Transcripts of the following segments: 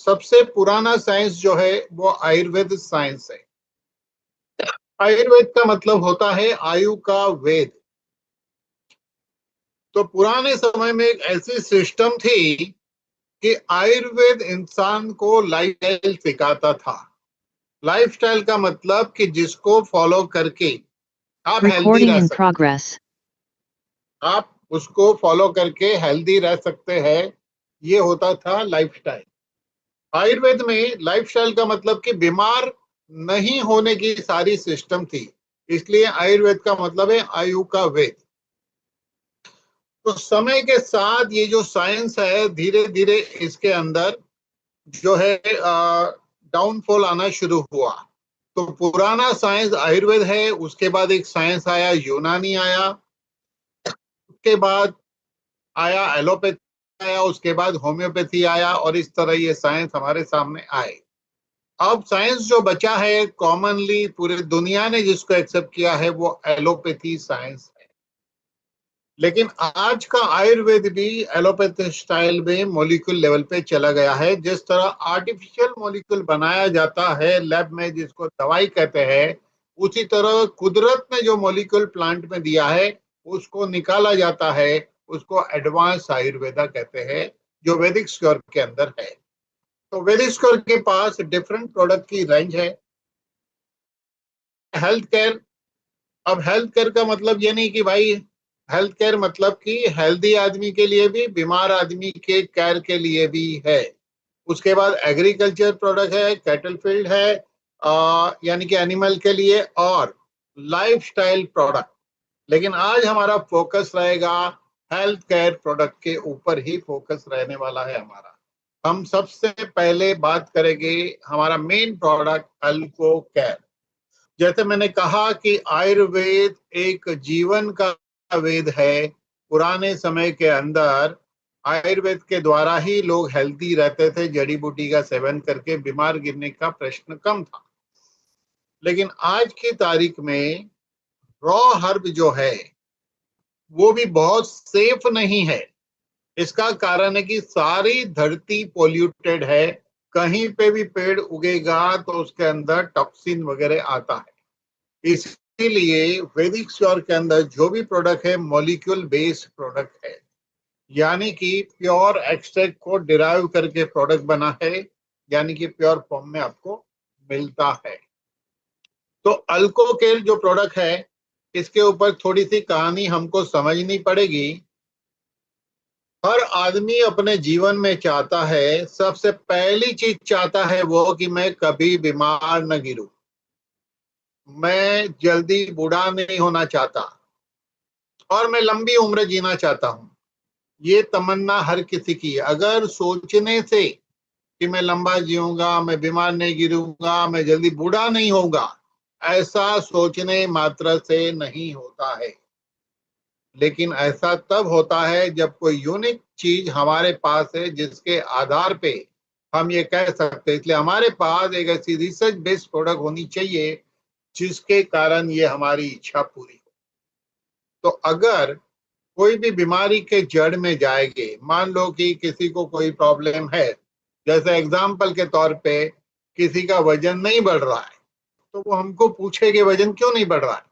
सबसे पुराना साइंस जो है वो आयुर्वेद साइंस है। आयुर्वेद का मतलब होता है आयु का वेद। तो पुराने समय में एक ऐसी सिस्टम थी कि आयुर्वेद इंसान को लाइफस्टाइल सिखाता था। लाइफस्टाइल का मतलब कि जिसको फॉलो करके आप हेल्दी Recording रह in सकते, progress. आप उसको फॉलो करके हेल्दी रह सकते हैं, ये होता था लाइफस्टाइल। आयुर्वेद में लाइफस्टाइल का मतलब कि बीमार नहीं होने की सारी सिस्टम थी, इसलिए आयुर्वेद का मतलब है आयु का वेद। तो समय के साथ ये जो साइंस है धीरे धीरे इसके अंदर जो है डाउनफॉल आना शुरू हुआ। तो पुराना साइंस आयुर्वेद है, उसके बाद एक साइंस आया यूनानी आया, उसके बाद आया एलोपैथी आया, उसके बाद होम्योपैथी आया, और इस तरह ये साइंस हमारे सामने आए। अब साइंस जो बचा है कॉमनली पूरी दुनिया ने जिसको एक्सेप्ट किया है वो एलोपैथी साइंस है। लेकिन आज का आयुर्वेद भी एलोपैथी स्टाइल में मॉलिक्यूल लेवल पे चला गया है। जिस तरह आर्टिफिशियल मॉलिक्यूल बनाया जाता है लैब में जिसको दवाई कहते हैं, उसी तरह कुदरत ने जो मॉलिक्यूल प्लांट में दिया है उसको निकाला जाता है, उसको एडवांस आयुर्वेदा कहते हैं, जो वैदिक स्क्योर के अंदर है। तो वैदिक स्क्योर के पास डिफरेंट प्रोडक्ट की रेंज है। हेल्थ केयर, अब हेल्थ केयर का मतलब ये नहीं कि भाई हेल्थ केयर मतलब कि हेल्दी आदमी के लिए भी, बीमार आदमी के केयर के लिए भी है। उसके बाद एग्रीकल्चर प्रोडक्ट है, कैटल फील्ड है, यानी कि एनिमल के लिए, और लाइफस्टाइल प्रोडक्ट। लेकिन आज हमारा फोकस रहेगा हेल्थ केयर प्रोडक्ट के ऊपर ही फोकस रहने वाला है हमारा। हम सबसे पहले बात करेंगे हमारा मेन प्रोडक्ट अल्को केयर। जैसे मैंने कहा कि आयुर्वेद एक जीवन का वेद है। पुराने समय के अंदर आयुर्वेद के द्वारा ही लोग हेल्दी रहते थे, जड़ी बूटी का सेवन करके बीमार गिरने का प्रश्न कम था। लेकिन आज की तारीख में रॉ हर्ब जो है वो भी बहुत सेफ नहीं है। इसका कारण है कि सारी धरती पोल्यूटेड है। कहीं पे भी पेड़ उगेगा तो उसके अंदर टॉक्सिन वगैरह आता है। इसीलिए वैदिक श्योर के अंदर जो भी प्रोडक्ट है मॉलिक्यूल बेस्ड प्रोडक्ट है, यानी कि प्योर एक्सट्रैक्ट को डिराइव करके प्रोडक्ट बना है, यानी कि प्योर फॉर्म में आपको मिलता है। तो अल्कोकेल जो प्रोडक्ट है इसके ऊपर थोड़ी सी कहानी हमको समझनी पड़ेगी। हर आदमी अपने जीवन में चाहता है, सबसे पहली चीज चाहता है वो कि मैं कभी बीमार न गिरूं, मैं जल्दी बूढ़ा नहीं होना चाहता, और मैं लंबी उम्र जीना चाहता हूं। ये तमन्ना हर किसी की है। अगर सोचने से कि मैं लंबा जीऊंगा, मैं बीमार नहीं गिरूंगा, मैं जल्दी बूढ़ा नहीं होऊंगा, ऐसा सोचने मात्र से नहीं होता है। लेकिन ऐसा तब होता है जब कोई यूनिक चीज हमारे पास है जिसके आधार पे हम ये कह सकते हैं। इसलिए हमारे पास एक ऐसी रिसर्च बेस्ड प्रोडक्ट होनी चाहिए जिसके कारण ये हमारी इच्छा पूरी हो। तो अगर कोई भी बीमारी के जड़ में जाएंगे, मान लो कि किसी को कोई प्रॉब्लम है, जैसे एग्जाम्पल के तौर पे किसी का वजन नहीं बढ़ रहा है, तो वो हमको पूछे कि वजन क्यों नहीं बढ़ रहा है,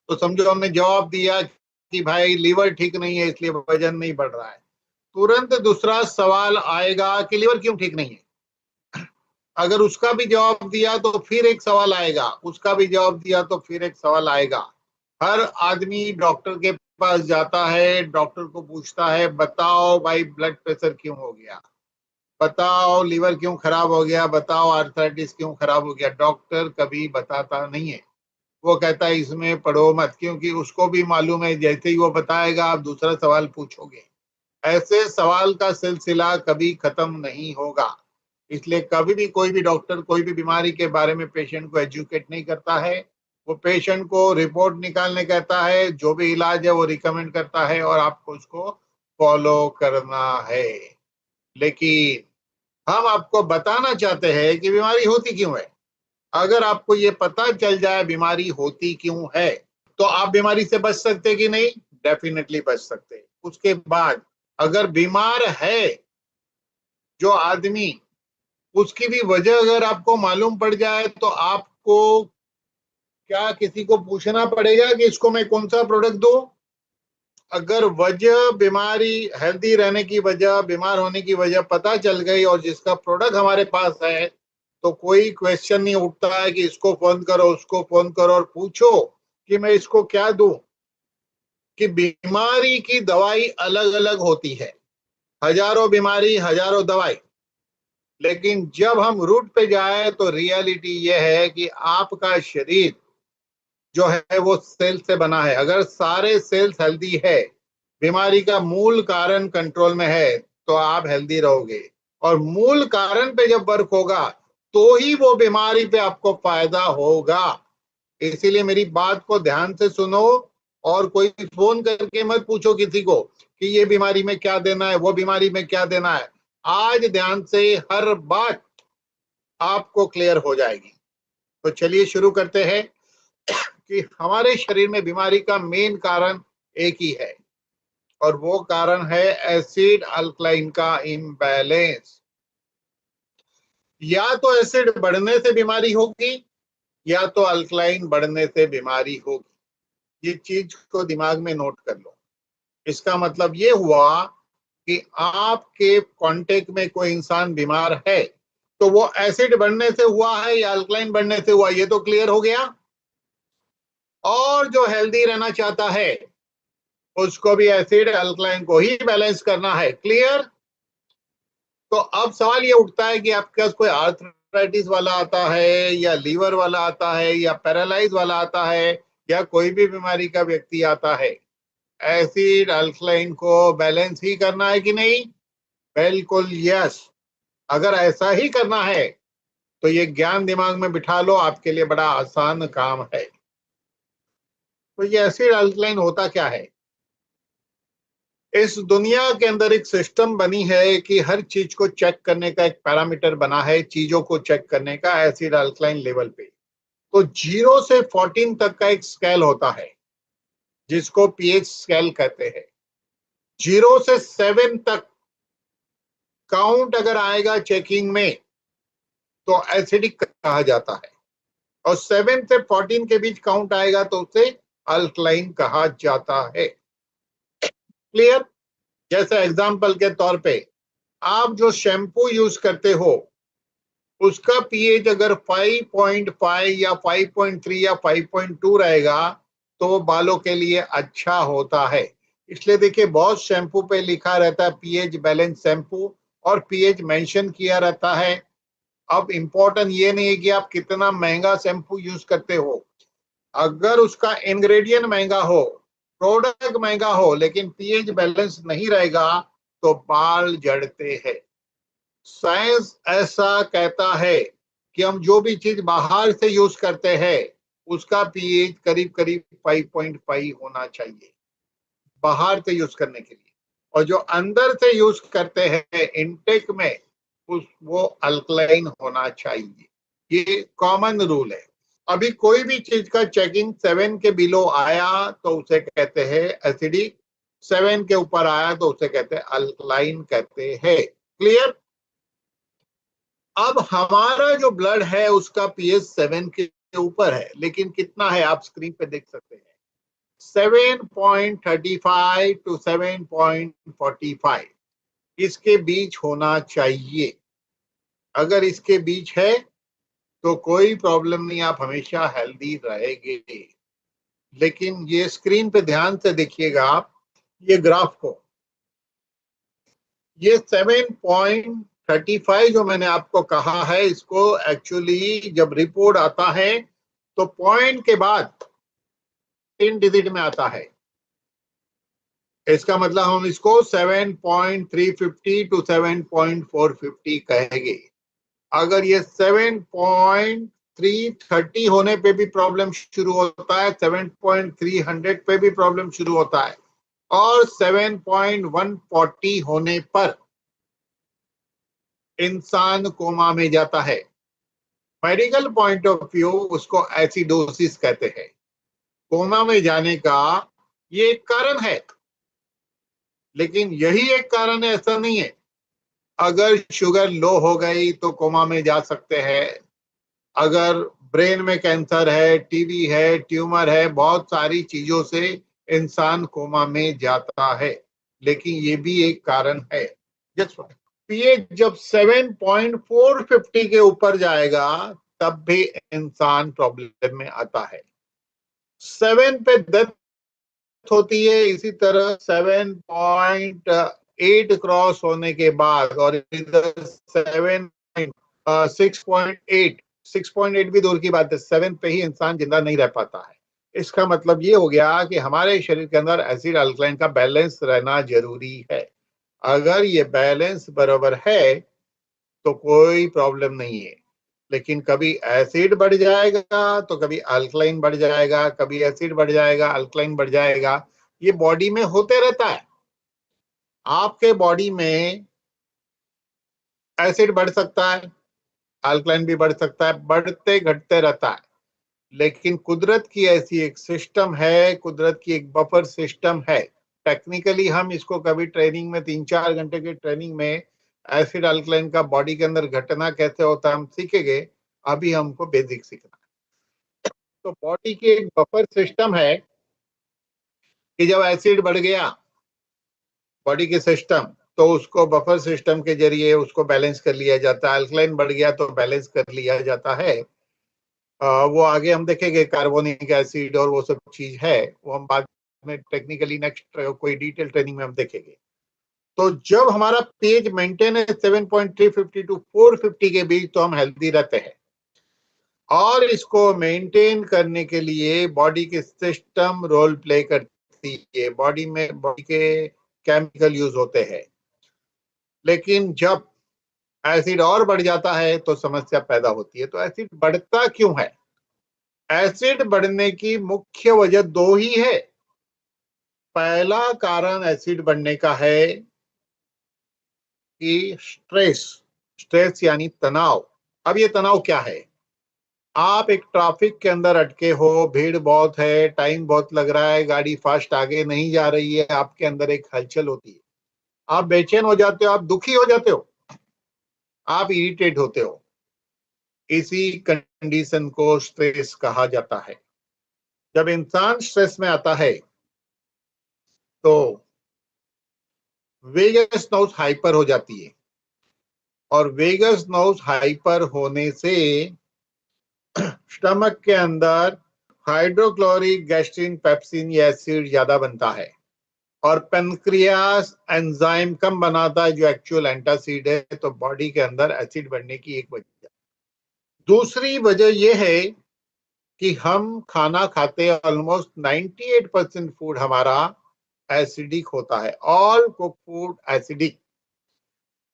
तो समझो हमने जवाब दिया कि भाई लीवर ठीक नहीं है इसलिए वजन नहीं बढ़ रहा है। तुरंत दूसरा सवाल आएगा कि लीवर क्यों ठीक नहीं है। अगर उसका भी जवाब दिया तो फिर एक सवाल आएगा, उसका भी जवाब दिया तो फिर एक सवाल आएगा। हर आदमी डॉक्टर के पास जाता है, डॉक्टर को पूछता है बताओ भाई ब्लड प्रेशर क्यों हो गया, बताओ लीवर क्यों खराब हो गया, बताओ आर्थराइटिस क्यों खराब हो गया। डॉक्टर कभी बताता नहीं है, वो कहता है इसमें पढ़ो मत, क्योंकि उसको भी मालूम है जैसे ही वो बताएगा आप दूसरा सवाल पूछोगे। ऐसे सवाल का सिलसिला कभी खत्म नहीं होगा। इसलिए कभी भी कोई भी डॉक्टर कोई भी बीमारी के बारे में पेशेंट को एजुकेट नहीं करता है। वो पेशेंट को रिपोर्ट निकालने कहता है, जो भी इलाज है वो रिकमेंड करता है और आपको उसको फॉलो करना है। लेकिन हम आपको बताना चाहते हैं कि बीमारी होती क्यों है। अगर आपको ये पता चल जाए बीमारी होती क्यों है तो आप बीमारी से बच सकते कि नहीं, डेफिनेटली बच सकते। उसके बाद अगर बीमार है जो आदमी, उसकी भी वजह अगर आपको मालूम पड़ जाए तो आपको क्या किसी को पूछना पड़ेगा कि इसको मैं कौन सा प्रोडक्ट दूं? अगर वजह बीमारी, हेल्दी रहने की वजह, बीमार होने की वजह पता चल गई और जिसका प्रोडक्ट हमारे पास है, तो कोई क्वेश्चन नहीं उठता है कि इसको फोन करो, उसको फोन करो और पूछो कि मैं इसको क्या दूं। कि बीमारी की दवाई अलग अलग होती है, हजारों बीमारी हजारों दवाई। लेकिन जब हम रूट पे जाए तो रियलिटी यह है कि आपका शरीर जो है वो सेल से बना है। अगर सारे सेल्स हेल्दी है, बीमारी का मूल कारण कंट्रोल में है, तो आप हेल्दी रहोगे। और मूल कारण पे जब वर्क होगा तो ही वो बीमारी पे आपको फायदा होगा। इसीलिए मेरी बात को ध्यान से सुनो और कोई फोन करके मत पूछो किसी को कि ये बीमारी में क्या देना है, वो बीमारी में क्या देना है। आज ध्यान से हर बात आपको क्लियर हो जाएगी। तो चलिए शुरू करते हैं कि हमारे शरीर में बीमारी का मेन कारण एक ही है, और वो कारण है एसिड अल्कलाइन का इम्बैलेंस। या तो एसिड बढ़ने से बीमारी होगी, या तो अल्कलाइन बढ़ने से बीमारी होगी। ये चीज को दिमाग में नोट कर लो। इसका मतलब ये हुआ कि आपके कांटेक्ट में कोई इंसान बीमार है, तो वो एसिड बढ़ने से हुआ है या अल्कलाइन बढ़ने से हुआ, ये तो क्लियर हो गया। और जो हेल्दी रहना चाहता है उसको भी एसिड अल्कलाइन को ही बैलेंस करना है। क्लियर? तो अब सवाल ये उठता है कि आपके पास कोई आर्थराइटिस वाला आता है, या लीवर वाला आता है, या पैरालाइज वाला आता है, या कोई भी बीमारी का व्यक्ति आता है, एसिड अल्कलाइन को बैलेंस ही करना है कि नहीं? बिल्कुल यस। अगर ऐसा ही करना है तो ये ज्ञान दिमाग में बिठा लो, आपके लिए बड़ा आसान काम है। तो ये एसिड अल्कलाइन होता क्या है? इस दुनिया के अंदर एक सिस्टम बनी है कि हर चीज को चेक करने का एक पैरामीटर बना है, चीजों को चेक करने का एसिड अल्कलाइन लेवल पे। तो 0 से 14 तक का एक स्केल होता है जिसको पीएच स्केल कहते हैं। 0 से 7 तक काउंट अगर आएगा चेकिंग में तो एसिडिक कहा जाता है, और 7 से 14 के बीच काउंट आएगा तो उसे अल्कलाइन कहा जाता है। क्लियर? जैसे एग्जांपल के तौर पे, आप जो शैम्पू यूज करते हो उसका पीएच अगर 5.5 या 5.3 या 5.2 रहेगा तो वो बालों के लिए अच्छा होता है। इसलिए देखिए, बहुत शैम्पू पे लिखा रहता है पीएच बैलेंस शैम्पू, और पीएच मेंशन किया रहता है। अब इंपॉर्टेंट ये नहीं है कि आप कितना महंगा शैम्पू यूज करते हो, अगर उसका इंग्रेडिएंट महंगा हो, प्रोडक्ट महंगा हो, लेकिन पीएच बैलेंस नहीं रहेगा तो बाल झड़ते हैं। साइंस ऐसा कहता है कि हम जो भी चीज बाहर से यूज करते हैं उसका पीएच करीब करीब 5.5 होना चाहिए बाहर से यूज करने के लिए, और जो अंदर से यूज करते हैं इनटेक में वो अल्कलाइन होना चाहिए। ये कॉमन रूल है। अभी कोई भी चीज का चेकिंग 7 के बिलो आया तो उसे कहते हैं एसिडिक, 7 के ऊपर आया तो उसे कहते हैं अल्कलाइन कहते हैं। क्लियर? अब हमारा जो ब्लड है उसका पीएच 7 के ऊपर है, लेकिन कितना है आप स्क्रीन पे देख सकते हैं, 7.35 टू 7.45, इसके बीच होना चाहिए। अगर इसके बीच है तो कोई प्रॉब्लम नहीं, आप हमेशा हेल्दी रहेंगे। लेकिन ये स्क्रीन पे ध्यान से देखिएगा आप, ये ग्राफ को, ये 7.35 जो मैंने आपको कहा है, इसको एक्चुअली जब रिपोर्ट आता है तो पॉइंट के बाद 3 डिजिट में आता है। इसका मतलब हम इसको 7.350 टू 7.450 कहेंगे। अगर ये 7.330 होने पे भी प्रॉब्लम शुरू होता है, 7.300 पे भी प्रॉब्लम शुरू होता है, और 7.140 होने पर इंसान कोमा में जाता है। मेडिकल पॉइंट ऑफ व्यू उसको एसिडोसिस कहते हैं। कोमा में जाने का ये एक कारण है, लेकिन यही एक कारण है ऐसा नहीं है। अगर शुगर लो हो गई तो कोमा में जा सकते हैं। अगर ब्रेन में कैंसर है, टीबी है, ट्यूमर है, बहुत सारी चीजों से इंसान कोमा में जाता है। लेकिन ये भी एक कारण है। पीएच जब 7.450 के ऊपर जाएगा तब भी इंसान प्रॉब्लम में आता है। 7 पे डेथ होती है, इसी तरह 7.8 क्रॉस होने के बाद, और इधर 6.8 भी दूर की बात है, 7 पे ही इंसान जिंदा नहीं रह पाता है। इसका मतलब ये हो गया कि हमारे शरीर के अंदर एसिड अल्कलाइन का बैलेंस रहना जरूरी है। अगर ये बैलेंस बराबर है तो कोई प्रॉब्लम नहीं है। लेकिन कभी एसिड बढ़ जाएगा तो कभी अल्कलाइन बढ़ जाएगा, कभी एसिड बढ़ जाएगा, अल्कलाइन बढ़ जाएगा। ये बॉडी में होते रहता है। आपके बॉडी में एसिड बढ़ सकता है, अल्कलाइन भी बढ़ सकता है, बढ़ते घटते रहता है। लेकिन कुदरत की ऐसी एक सिस्टम है, कुदरत की एक बफर सिस्टम है। टेक्निकली हम इसको कभी ट्रेनिंग में 3-4 घंटे की ट्रेनिंग में एसिड अल्कलाइन का बॉडी के अंदर घटना कैसे होता है हम सीखेंगे। अभी हमको बेसिक सीखना है। तो बॉडी की एक बफर सिस्टम है कि जब एसिड बढ़ गया बॉडी के सिस्टम, तो उसको बफर सिस्टम के जरिए उसको बैलेंस कर लिया जाता है। अल्कलाइन बढ़ गया तो बैलेंस कर लिया जाता है। वो आगे हम देखेंगे, कार्बोनिक एसिड और वो सब चीज है, वो हम बाद में टेक्निकली नेक्स्ट कोई डिटेल ट्रेनिंग में हम देखेंगे। तो जब हमारा पेज मेंटेन है 7.350 टू 450 के बीच, तो हम हेल्दी रहते हैं। और इसको मेंटेन करने के लिए बॉडी के सिस्टम रोल प्ले करती है, बॉडी में बॉडी के केमिकल यूज होते हैं। लेकिन जब एसिड और बढ़ जाता है तो समस्या पैदा होती है। तो एसिड बढ़ता क्यों है? एसिड बढ़ने की मुख्य वजह दो ही है। पहला कारण एसिड बढ़ने का है कि स्ट्रेस, स्ट्रेस यानी तनाव। अब ये तनाव क्या है? आप एक ट्रैफिक के अंदर अटके हो, भीड़ बहुत है, टाइम बहुत लग रहा है, गाड़ी फास्ट आगे नहीं जा रही है, आपके अंदर एक हलचल होती है, आप बेचैन हो जाते हो, आप दुखी हो जाते हो, आप इरिटेट होते हो। इसी कंडीशन को स्ट्रेस कहा जाता है। जब इंसान स्ट्रेस में आता है तो वेगस नर्व हाइपर हो जाती है, और वेगस नर्व हाइपर होने से स्टमक के अंदर हाइड्रोक्लोरिक गैस्ट्रिन पेप्सिन ये एसिड ज्यादा बनता है, और पेनक्रियास एंजाइम कम बनाता है जो एक्चुअल एंटासिड है। तो बॉडी के अंदर एसिड बढ़ने की एक वजह। दूसरी वजह यह है कि हम खाना खाते हैं, ऑलमोस्ट 98% फूड हमारा एसिडिक होता है। All cook food acidic.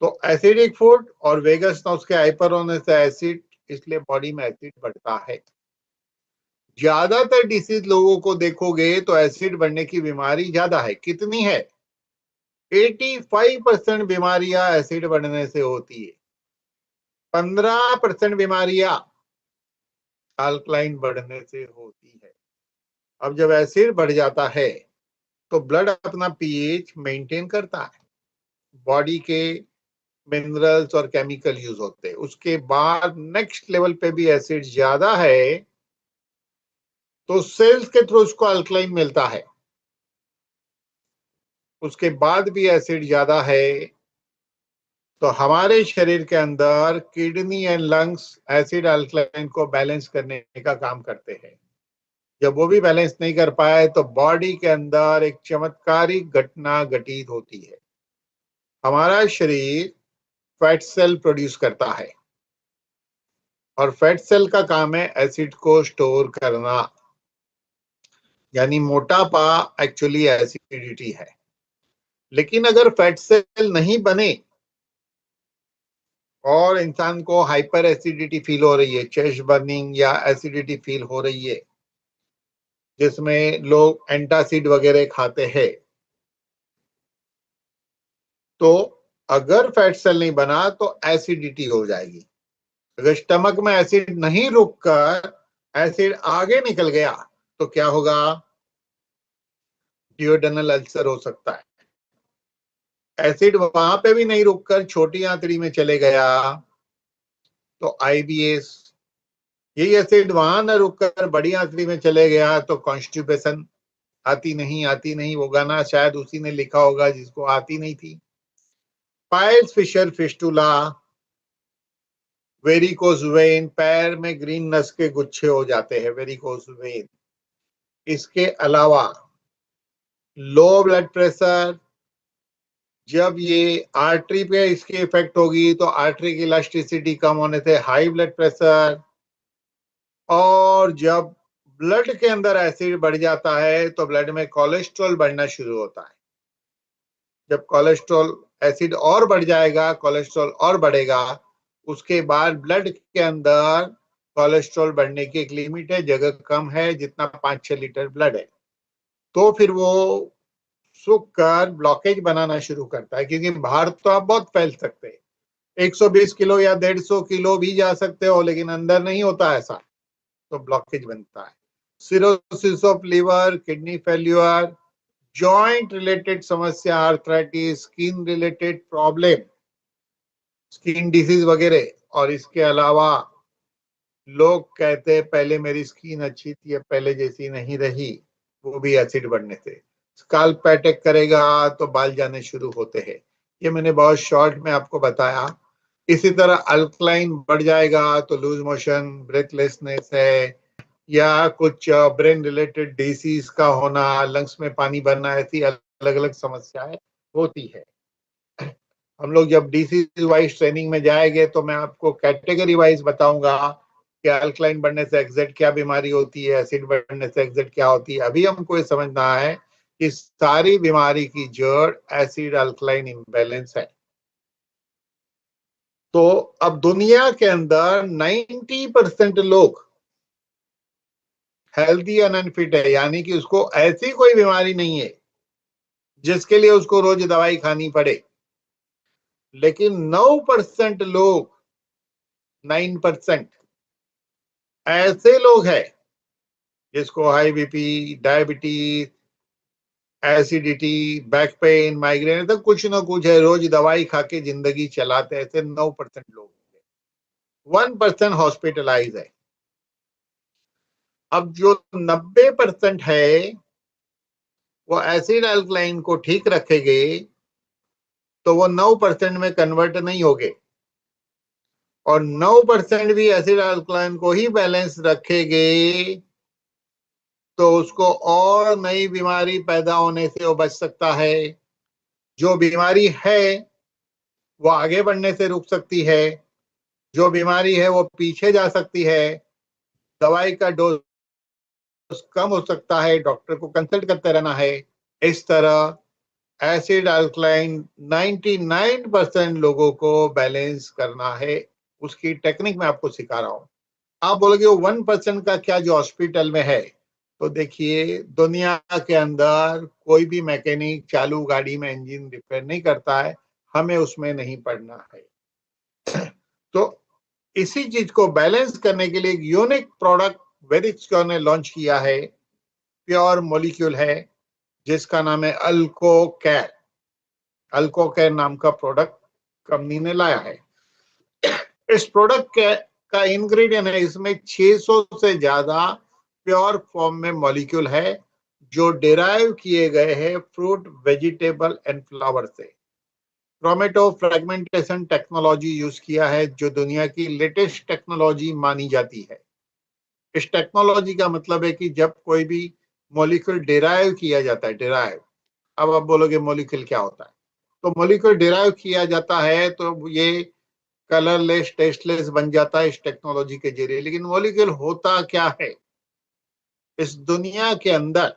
तो एसिडिक फूड और वेगस नर्व के हाइपर होने से एसिड, इसलिए बॉडी में एसिड बढ़ता है। ज्यादातर डिसीज लोगों को देखोगे तो एसिड बढ़ने की बीमारी ज्यादा है। कितनी है? 85% बीमारियां एसिड बढ़ने से होती है। 15% बीमारियां अल्कलाइन बढ़ने से होती है। अब जब एसिड बढ़ जाता है तो ब्लड अपना पीएच मेंटेन करता है, बॉडी के मिनरल्स और केमिकल यूज होते हैं। उसके बाद नेक्स्ट लेवल पे भी एसिड ज्यादा है तो सेल्स के थ्रू उसको अल्कलाइन मिलता है। उसके बाद भी एसिड ज्यादा है तो हमारे शरीर के अंदर kidney and lungs acid alkaline को बैलेंस करने का काम करते हैं। जब वो भी बैलेंस नहीं कर पाए तो बॉडी के अंदर एक चमत्कारिक घटना घटित होती है। हमारा शरीर फैट सेल प्रोड्यूस करता है, और फैट सेल का काम है एसिड को स्टोर करना। यानी मोटापा एक्चुअली एसिडिटी है। लेकिन अगर फैट सेल नहीं बने और इंसान को हाइपर एसिडिटी फील हो रही है, चेस्ट बर्निंग या एसिडिटी फील हो रही है, जिसमें लोग एंटासिड वगैरह खाते हैं, तो अगर फैट सेल नहीं बना तो एसिडिटी हो जाएगी। अगर स्टमक में एसिड नहीं रुककर एसिड आगे निकल गया तो क्या होगा? डियोडेनल अल्सर हो सकता है। एसिड वहां पे भी नहीं रुककर छोटी आंतड़ी में चले गया तो आईबीएस, यही एसिड वहां न रुककर बड़ी आंतड़ी में चले गया तो कॉन्स्टिपेशन, आती नहीं वो गाना शायद उसी ने लिखा होगा जिसको आती नहीं थी। Piles fissure fistula, varicose vein, पैर में ग्रीन नस के गुच्छे हो जाते हैं, वेरिकोज वेन। इसके अलावा लो ब्लड प्रेशर, जब ये आर्टरी पे इसकी इफेक्ट होगी तो आर्टरी की इलास्टिसिटी कम होने से हाई ब्लड प्रेशर, और जब ब्लड के अंदर एसिड बढ़ जाता है तो ब्लड में कोलेस्ट्रॉल बढ़ना शुरू होता है। जब कोलेस्ट्रॉल, एसिड और बढ़ जाएगा, कोलेस्ट्रॉल और बढ़ेगा, उसके बाद ब्लड के अंदर कोलेस्ट्रॉल बढ़ने की एक लिमिट है, जगह कम है, जितना 5-6 लीटर ब्लड है, तो फिर वो सूख कर ब्लॉकेज बनाना शुरू करता है, क्योंकि बाहर तो आप बहुत फैल सकते हैं, 120 किलो या 150 किलो भी जा सकते हो, लेकिन अंदर नहीं होता ऐसा, तो ब्लॉकेज बनता है। Cirrhosis of liver, kidney failure, joint related समस्या, arthritis, skin related problem, skin disease वगैरह। और इसके अलावा लोग कहते हैं पहले मेरी स्किन अच्छी थी, अब पहले जैसी नहीं रही, वो भी एसिड बढ़ने से। स्काल्प अटैक करेगा तो बाल जाने शुरू होते हैं। ये मैंने बहुत शॉर्ट में आपको बताया। इसी तरह अल्कलाइन बढ़ जाएगा तो लूज मोशन, ब्रेथलेसनेस है, या कुछ ब्रेन रिलेटेड डिसीज का होना, लंग्स में पानी भरना, ऐसी अलग अलग समस्याएं होती है। हम लोग जब डिसीज वाइज ट्रेनिंग में जाएंगे तो मैं आपको कैटेगरी वाइज बताऊंगा कि अल्कलाइन बढ़ने से एग्जैक्ट क्या बीमारी होती है, एसिड बढ़ने से एग्जैक्ट क्या होती है। अभी हमको ये समझना है कि सारी बीमारी की जड़ एसिड अल्कलाइन इम्बैलेंस है। तो अब दुनिया के अंदर 90% लोग हेल्दी एंड अनफिट है, यानी कि उसको ऐसी कोई बीमारी नहीं है जिसके लिए उसको रोज दवाई खानी पड़े। लेकिन 9% लोग, 9% ऐसे लोग हैं जिसको high BP, diabetes, acidity, back pain, migraine, तो कुछ ना कुछ है, रोज दवाई खा के जिंदगी चलाते, ऐसे 9% लोग। 1% हॉस्पिटलाइज है। अब जो 90% है वो एसिड अल्कलाइन को ठीक रखेंगे तो वो 9% में कन्वर्ट नहीं होगे, और 9% भी एसिड अल्कलाइन को ही बैलेंस रखेंगे तो उसको और नई बीमारी पैदा होने से वो बच सकता है। जो बीमारी है वो आगे बढ़ने से रुक सकती है, जो बीमारी है वो पीछे जा सकती है, दवाई का डोज कम हो सकता है, डॉक्टर को कंसल्ट करते रहना है। इस तरह एसिड अल्कलाइन 99% लोगों को बैलेंस करना है, उसकी टेक्निक मैं आपको सिखा रहा हूं। आप बोलोगे वो 1% का क्या जो हॉस्पिटल में है, तो देखिए दुनिया के अंदर कोई भी मैकेनिक चालू गाड़ी में इंजन रिपेयर नहीं करता है, हमें उसमें नहीं पड़ना है। तो इसी चीज को बैलेंस करने के लिए एक यूनिक प्रोडक्ट वेरिक्सक्योर ने लॉन्च किया है, प्योर मॉलिक्यूल है, जिसका नाम है अल्को कैर। अल्को कैर नाम का प्रोडक्ट कंपनी ने लाया है। इस प्रोडक्ट का इंग्रेडिएंट है, इसमें 600 से ज्यादा प्योर फॉर्म में मॉलिक्यूल है जो डिराइव किए गए हैं फ्रूट, वेजिटेबल एंड फ्लावर से। क्रोमेटो फ्रेगमेंटेशन टेक्नोलॉजी यूज किया है, जो दुनिया की लेटेस्ट टेक्नोलॉजी मानी जाती है। इस टेक्नोलॉजी का मतलब है कि जब कोई भी मॉलिक्यूल डिराइव किया जाता है, डिराइव, अब आप बोलोगे मॉलिक्यूल क्या होता है, तो मॉलिक्यूल डिराइव किया जाता है तो ये कलरलेस, टेस्टलेस बन जाता है इस टेक्नोलॉजी के जरिए। लेकिन मॉलिक्यूल होता क्या है? इस दुनिया के अंदर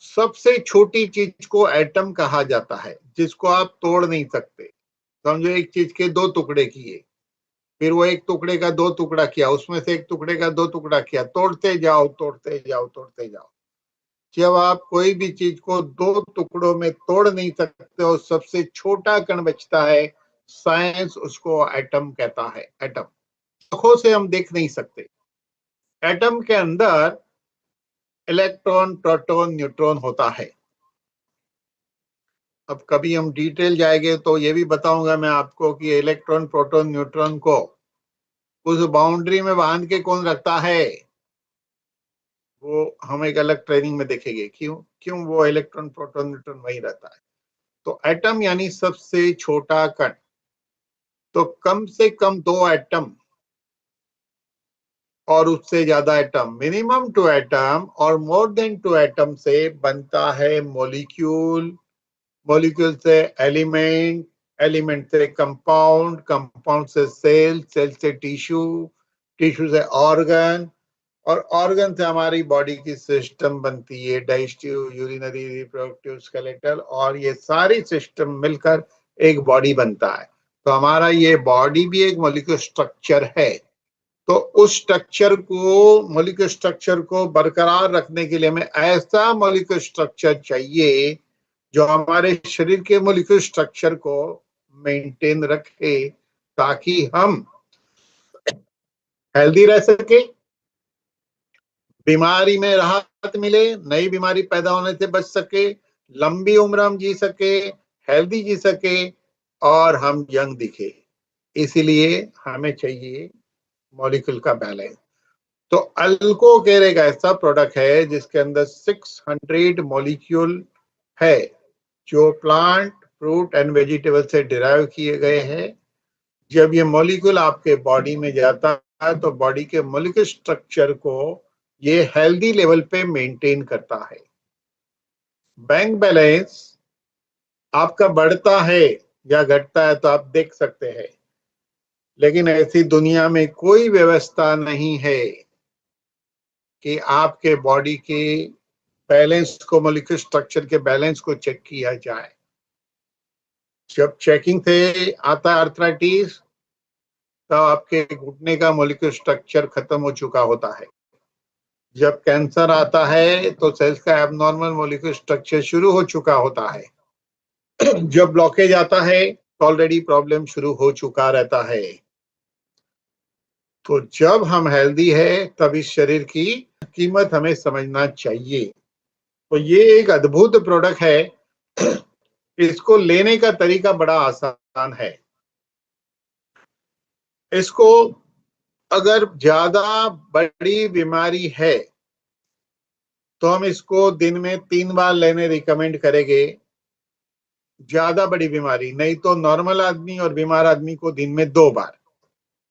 सबसे छोटी चीज को एटम कहा जाता है, जिसको आप तोड़ नहीं सकते। समझो एक चीज के दो टुकड़े किए, फिर वो एक टुकड़े का दो टुकड़ा किया, उसमें से एक टुकड़े का दो टुकड़ा किया, तोड़ते जाओ तोड़ते जाओ तोड़ते जाओ। जब आप कोई भी चीज को दो टुकड़ों में तोड़ नहीं सकते हो, सबसे छोटा कण बचता है, साइंस उसको एटम कहता है। एटम आंखों से हम देख नहीं सकते। एटम के अंदर इलेक्ट्रॉन, प्रोटॉन, न्यूट्रॉन होता है। अब कभी हम डिटेल जाएंगे तो ये भी बताऊंगा मैं आपको कि इलेक्ट्रॉन प्रोटॉन न्यूट्रॉन को उस बाउंड्री में बांध के कौन रखता है, वो हम एक अलग ट्रेनिंग में देखेंगे क्यों क्यों वो इलेक्ट्रॉन प्रोटॉन न्यूट्रॉन वही रहता है। तो एटम यानी सबसे छोटा कण, तो कम से कम 2 एटम और उससे ज्यादा एटम, मिनिमम 2 एटम और मोर देन 2 एटम से बनता है मॉलिक्यूल, मॉलिक्यूल से एलिमेंट, एलिमेंट से कंपाउंड, कंपाउंड से सेल, सेल से टिश्यू, टिश्यू से ऑर्गन, और ऑर्गन से हमारी बॉडी की सिस्टम बनती है, डाइजेस्टिव, यूरिनरी, रिप्रोडक्टिव, स्केलेटल, और ये सारी सिस्टम मिलकर एक बॉडी बनता है। तो हमारा ये बॉडी भी एक मॉलिक्यूलर स्ट्रक्चर है। तो उस स्ट्रक्चर को, मॉलिक्यूलर स्ट्रक्चर को बरकरार रखने के लिए हमें ऐसा मॉलिक्यूलर स्ट्रक्चर चाहिए जो हमारे शरीर के मॉलिक्यूलर स्ट्रक्चर को मेंटेन रखे, ताकि हम हेल्दी रह सके, बीमारी में राहत मिले, नई बीमारी पैदा होने से बच सके, लंबी उम्र हम जी सके, हेल्दी जी सके, और हम यंग दिखे। इसीलिए हमें चाहिए मॉलिक्यूल का बैलेंस। तो अल्कोकेर एक ऐसा प्रोडक्ट है जिसके अंदर 600 मॉलिक्यूल है जो प्लांट, फ्रूट एंड वेजिटेबल से डिराइव किए गए हैं। जब ये मॉलिक्यूल आपके बॉडी में जाता है तो बॉडी के मॉलिक्यूल स्ट्रक्चर को ये हेल्दी लेवल पे मेंटेन करता है। बैंक बैलेंस आपका बढ़ता है या घटता है तो आप देख सकते हैं, लेकिन ऐसी दुनिया में कोई व्यवस्था नहीं है कि आपके बॉडी के बैलेंस को, मॉलिक्यूलर स्ट्रक्चर के बैलेंस को चेक किया जाए। जब चेकिंग से आता है अर्थराइटिस, तब आपके घुटने का मॉलिक्यूलर स्ट्रक्चर खत्म हो चुका होता है। जब कैंसर आता है तो सेल्स का एबनॉर्मल मॉलिक्यूलर स्ट्रक्चर शुरू हो चुका होता है। जब ब्लॉकेज आता है तो ऑलरेडी प्रॉब्लम शुरू हो चुका रहता है। तो जब हम हेल्दी है तब इस शरीर की कीमत हमें समझना चाहिए। तो ये एक अद्भुत प्रोडक्ट है। इसको लेने का तरीका बड़ा आसान है। इसको अगर ज्यादा बड़ी बीमारी है तो हम इसको दिन में 3 बार लेने रिकमेंड करेंगे। ज्यादा बड़ी बीमारी नहीं तो नॉर्मल आदमी और बीमार आदमी को दिन में 2 बार।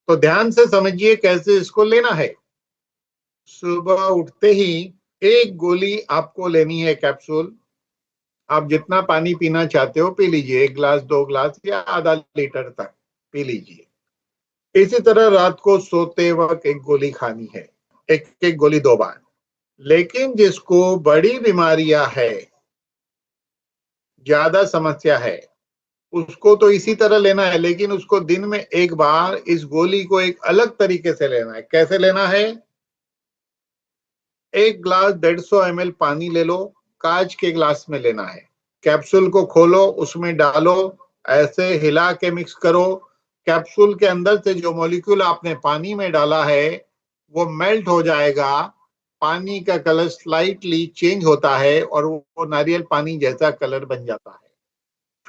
तो ध्यान से समझिए कैसे इसको लेना है। सुबह उठते ही एक गोली आपको लेनी है, कैप्सूल। आप जितना पानी पीना चाहते हो पी लीजिए, 1 गिलास, 2 गिलास या आधा लीटर तक पी लीजिए। इसी तरह रात को सोते वक्त एक गोली खानी है, एक एक गोली 2 बार। लेकिन जिसको बड़ी बीमारियां है, ज्यादा समस्या है, उसको तो इसी तरह लेना है, लेकिन उसको दिन में 1 बार इस गोली को एक अलग तरीके से लेना है। कैसे लेना है? 1 गिलास 150 ml पानी ले लो, कांच के गिलास में लेना है। कैप्सूल को खोलो, उसमें डालो, ऐसे हिला के मिक्स करो। कैप्सूल के अंदर से जो मॉलिक्यूल आपने पानी में डाला है वो मेल्ट हो जाएगा, पानी का कलर स्लाइटली चेंज होता है और वो नारियल पानी जैसा कलर बन जाता है।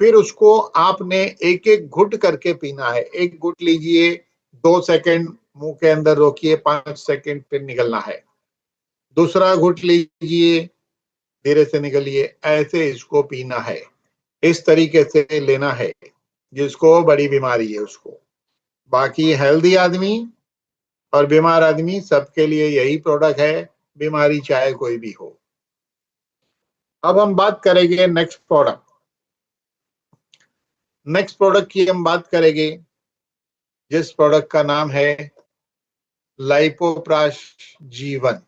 फिर उसको आपने एक एक घुट करके पीना है। एक घुट लीजिए, 2 सेकंड मुंह के अंदर रोकिए, 5 सेकंड फिर निकलना है। दूसरा घुट लीजिए, धीरे से निकलिए, ऐसे इसको पीना है। इस तरीके से लेना है जिसको बड़ी बीमारी है उसको। बाकी हेल्दी आदमी और बीमार आदमी सबके लिए यही प्रोडक्ट है, बीमारी चाहे कोई भी हो। अब हम बात करेंगे नेक्स्ट प्रोडक्ट। नेक्स्ट प्रोडक्ट की हम बात करेंगे जिस प्रोडक्ट का नाम है लाइपोप्रास जीवन।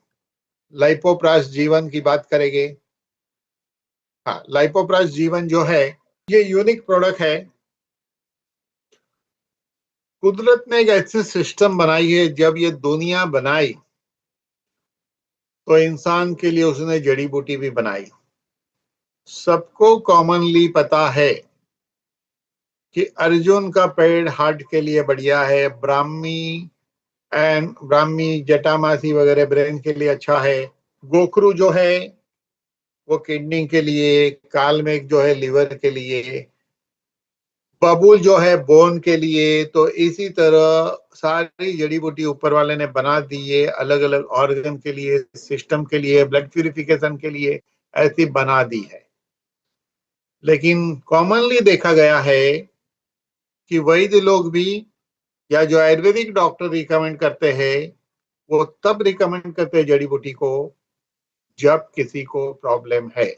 लाइपोप्रास जीवन की बात करेंगे। हाँ, लाइपोप्रास जीवन जो है ये यूनिक प्रोडक्ट है। कुदरत ने एक ऐसी सिस्टम बनाई है, जब ये दुनिया बनाई तो इंसान के लिए उसने जड़ी बूटी भी बनाई। सबको कॉमनली पता है कि अर्जुन का पेड़ हार्ट के लिए बढ़िया है, ब्राह्मी जटामासी वगैरह ब्रेन के लिए अच्छा है। गोखरू जो है वो किडनी के लिए, कालमेघ जो है लिवर के लिए, बबूल जो है बोन के लिए। तो इसी तरह सारी जड़ी बूटी ऊपर वाले ने बना दी है, अलग अलग ऑर्गन के लिए, सिस्टम के लिए, ब्लड प्यूरिफिकेशन के लिए ऐसी बना दी है। लेकिन कॉमनली देखा गया है कि वैद्य लोग भी या जो आयुर्वेदिक डॉक्टर रिकमेंड करते हैं, वो तब रिकमेंड करते हैं जड़ी बूटी को जब किसी को प्रॉब्लम है।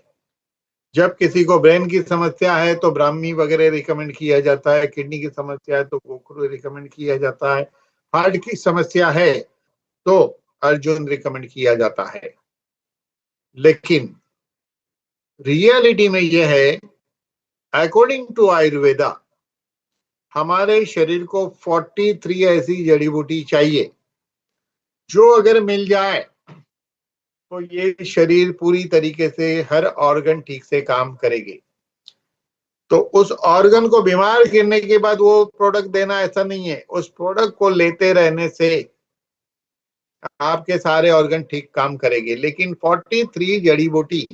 जब किसी को ब्रेन की समस्या है तो ब्राह्मी वगैरह रिकमेंड किया जाता है, किडनी की समस्या है तो गोखरू रिकमेंड किया जाता है, हार्ट की समस्या है तो अर्जुन रिकमेंड किया जाता है। लेकिन रियलिटी में यह है, अकॉर्डिंग टू आयुर्वेदा, हमारे शरीर को 43 ऐसी जड़ी बूटी चाहिए जो अगर मिल जाए तो ये शरीर पूरी तरीके से हर ऑर्गन ठीक से काम करेगी। तो उस ऑर्गन को बीमार गिरने के बाद वो प्रोडक्ट देना ऐसा नहीं है, उस प्रोडक्ट को लेते रहने से आपके सारे ऑर्गन ठीक काम करेंगे। लेकिन 43 जड़ी बूटी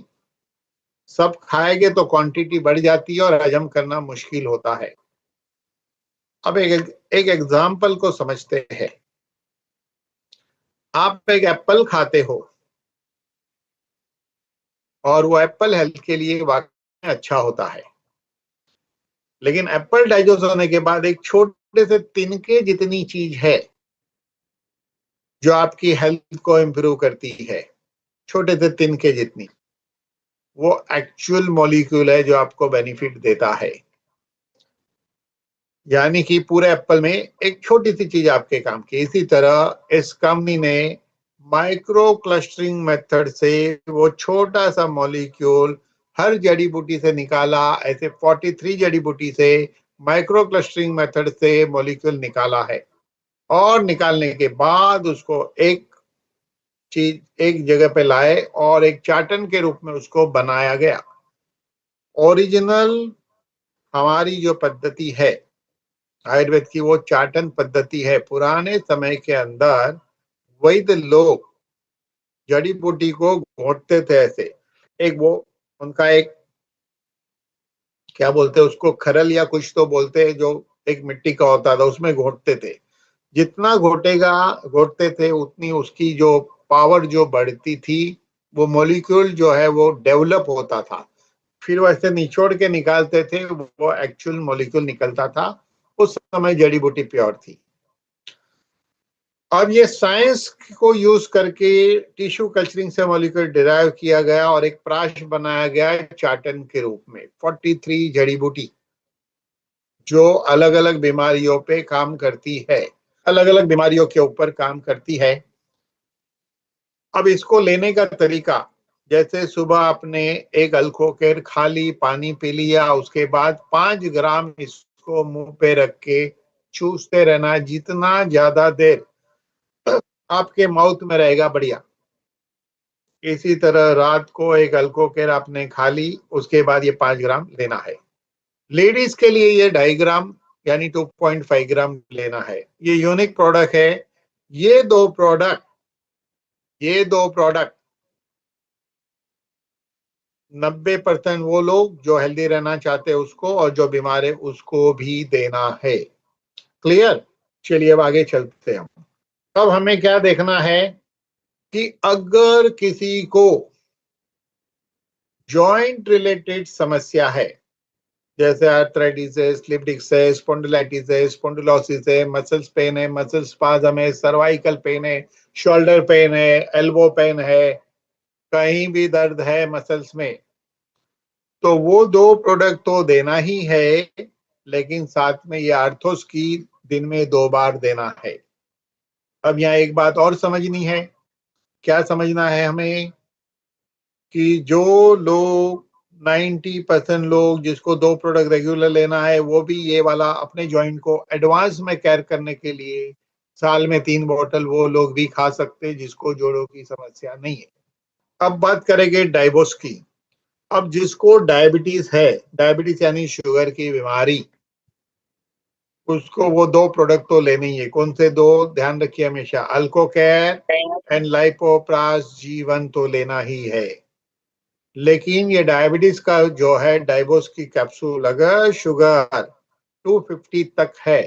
सब खाएंगे तो क्वांटिटी बढ़ जाती है और हजम करना मुश्किल होता है। अब एक एग्जाम्पल को समझते हैं। आप एक एप्पल खाते हो और वो एप्पल हेल्थ के लिए वाकई में अच्छा होता है, लेकिन एप्पल डाइजेस्ट होने के बाद एक छोटे से तिनके जितनी चीज है जो आपकी हेल्थ को इम्प्रूव करती है, छोटे से तिनके जितनी, वो एक्चुअल मॉलिक्यूल है जो आपको बेनिफिट देता है। यानी कि पूरे एप्पल में एक छोटी सी चीज आपके काम की। इसी तरह इस कंपनी ने माइक्रो क्लस्टरिंग मेथड से वो छोटा सा मॉलिक्यूल हर जड़ी बूटी से निकाला। ऐसे 43 जड़ी बूटी से माइक्रो क्लस्टरिंग मेथड से मॉलिक्यूल निकाला है, और निकालने के बाद उसको एक चीज एक जगह पे लाए और एक चार्टन के रूप में उसको बनाया गया। ओरिजिनल हमारी जो पद्धति है आयुर्वेद की, वो चार्टन पद्धति है। पुराने समय के अंदर वैद्य लोग जड़ी बूटी को घोटते थे ऐसे, एक वो उनका एक क्या बोलते हैं उसको, खरल या कुछ तो बोलते हैं, जो एक मिट्टी का होता था, उसमें घोटते थे। जितना घोटते थे उतनी उसकी जो पावर जो बढ़ती थी, वो मॉलिक्यूल जो है वो डेवलप होता था। फिर वैसे निचोड़ के निकालते थे, वो एक्चुअल मॉलिक्यूल निकलता था। उस समय जड़ी बूटी प्योर थी। अब ये साइंस को यूज करके टिश्यू कल्चरिंग से मॉलिक्यूल डिराइव किया गया और एक प्राश बनाया गया चार्टन के रूप में। 43 जड़ी बूटी जो अलग अलग बीमारियों पे काम करती है, अलग अलग बीमारियों के ऊपर काम करती है। अब इसको लेने का तरीका, जैसे सुबह आपने एक अल्कोकेर खा ली, पानी पी लिया, उसके बाद 5 ग्राम इसको मुंह पे रख के चूसते रहना। जितना ज्यादा देर आपके माउथ में रहेगा बढ़िया। इसी तरह रात को एक अल्कोकेर आपने खा ली, उसके बाद ये 5 ग्राम लेना है। लेडीज के लिए ये 2.5 ग्राम यानी 2.5 ग्राम लेना है। ये यूनिक प्रोडक्ट है। ये दो प्रोडक्ट ये दो प्रोडक्ट 90% वो लोग जो हेल्दी रहना चाहते हैं उसको, और जो बीमार है उसको भी देना है। क्लियर? चलिए अब आगे चलते हैं हम। अब हमें क्या देखना है कि अगर किसी को जॉइंट रिलेटेड समस्या है, जैसे आर्थराइटिस है, स्लिप डिस्क है, स्पॉन्डिलाइटिस है, स्पॉन्डिलोसिस है, मसल्स पेन है, मसल स्पाज्म है, सर्वाइकल पेन है, शोल्डर पेन है, एल्बो पेन है, कहीं भी दर्द है मसल्स में, तो वो दो प्रोडक्ट तो देना ही है। लेकिन साथ में ये आर्थोस की दिन में 2 बार देना है। अब यहाँ एक बात और समझनी है। क्या समझना है हमें कि जो लोग 90% लोग जिसको 2 प्रोडक्ट रेगुलर लेना है, वो भी ये वाला अपने जॉइंट को एडवांस में केयर करने के लिए साल में 3 बोतल वो लोग भी खा सकते हैं, जिसको जोड़ों की समस्या नहीं है। अब बात करेंगे डायबोस की। अब जिसको डायबिटीज है, डायबिटीज यानी शुगर की बीमारी, उसको वो 2 प्रोडक्ट तो लेने ही है। कौन से दो? ध्यान रखिए हमेशा, अल्कोकेर एंड लाइपोप्रास G1 तो लेना ही है। लेकिन ये डायबिटीज का जो है डाइबोस की कैप्सूल अगर शुगर 250 तक है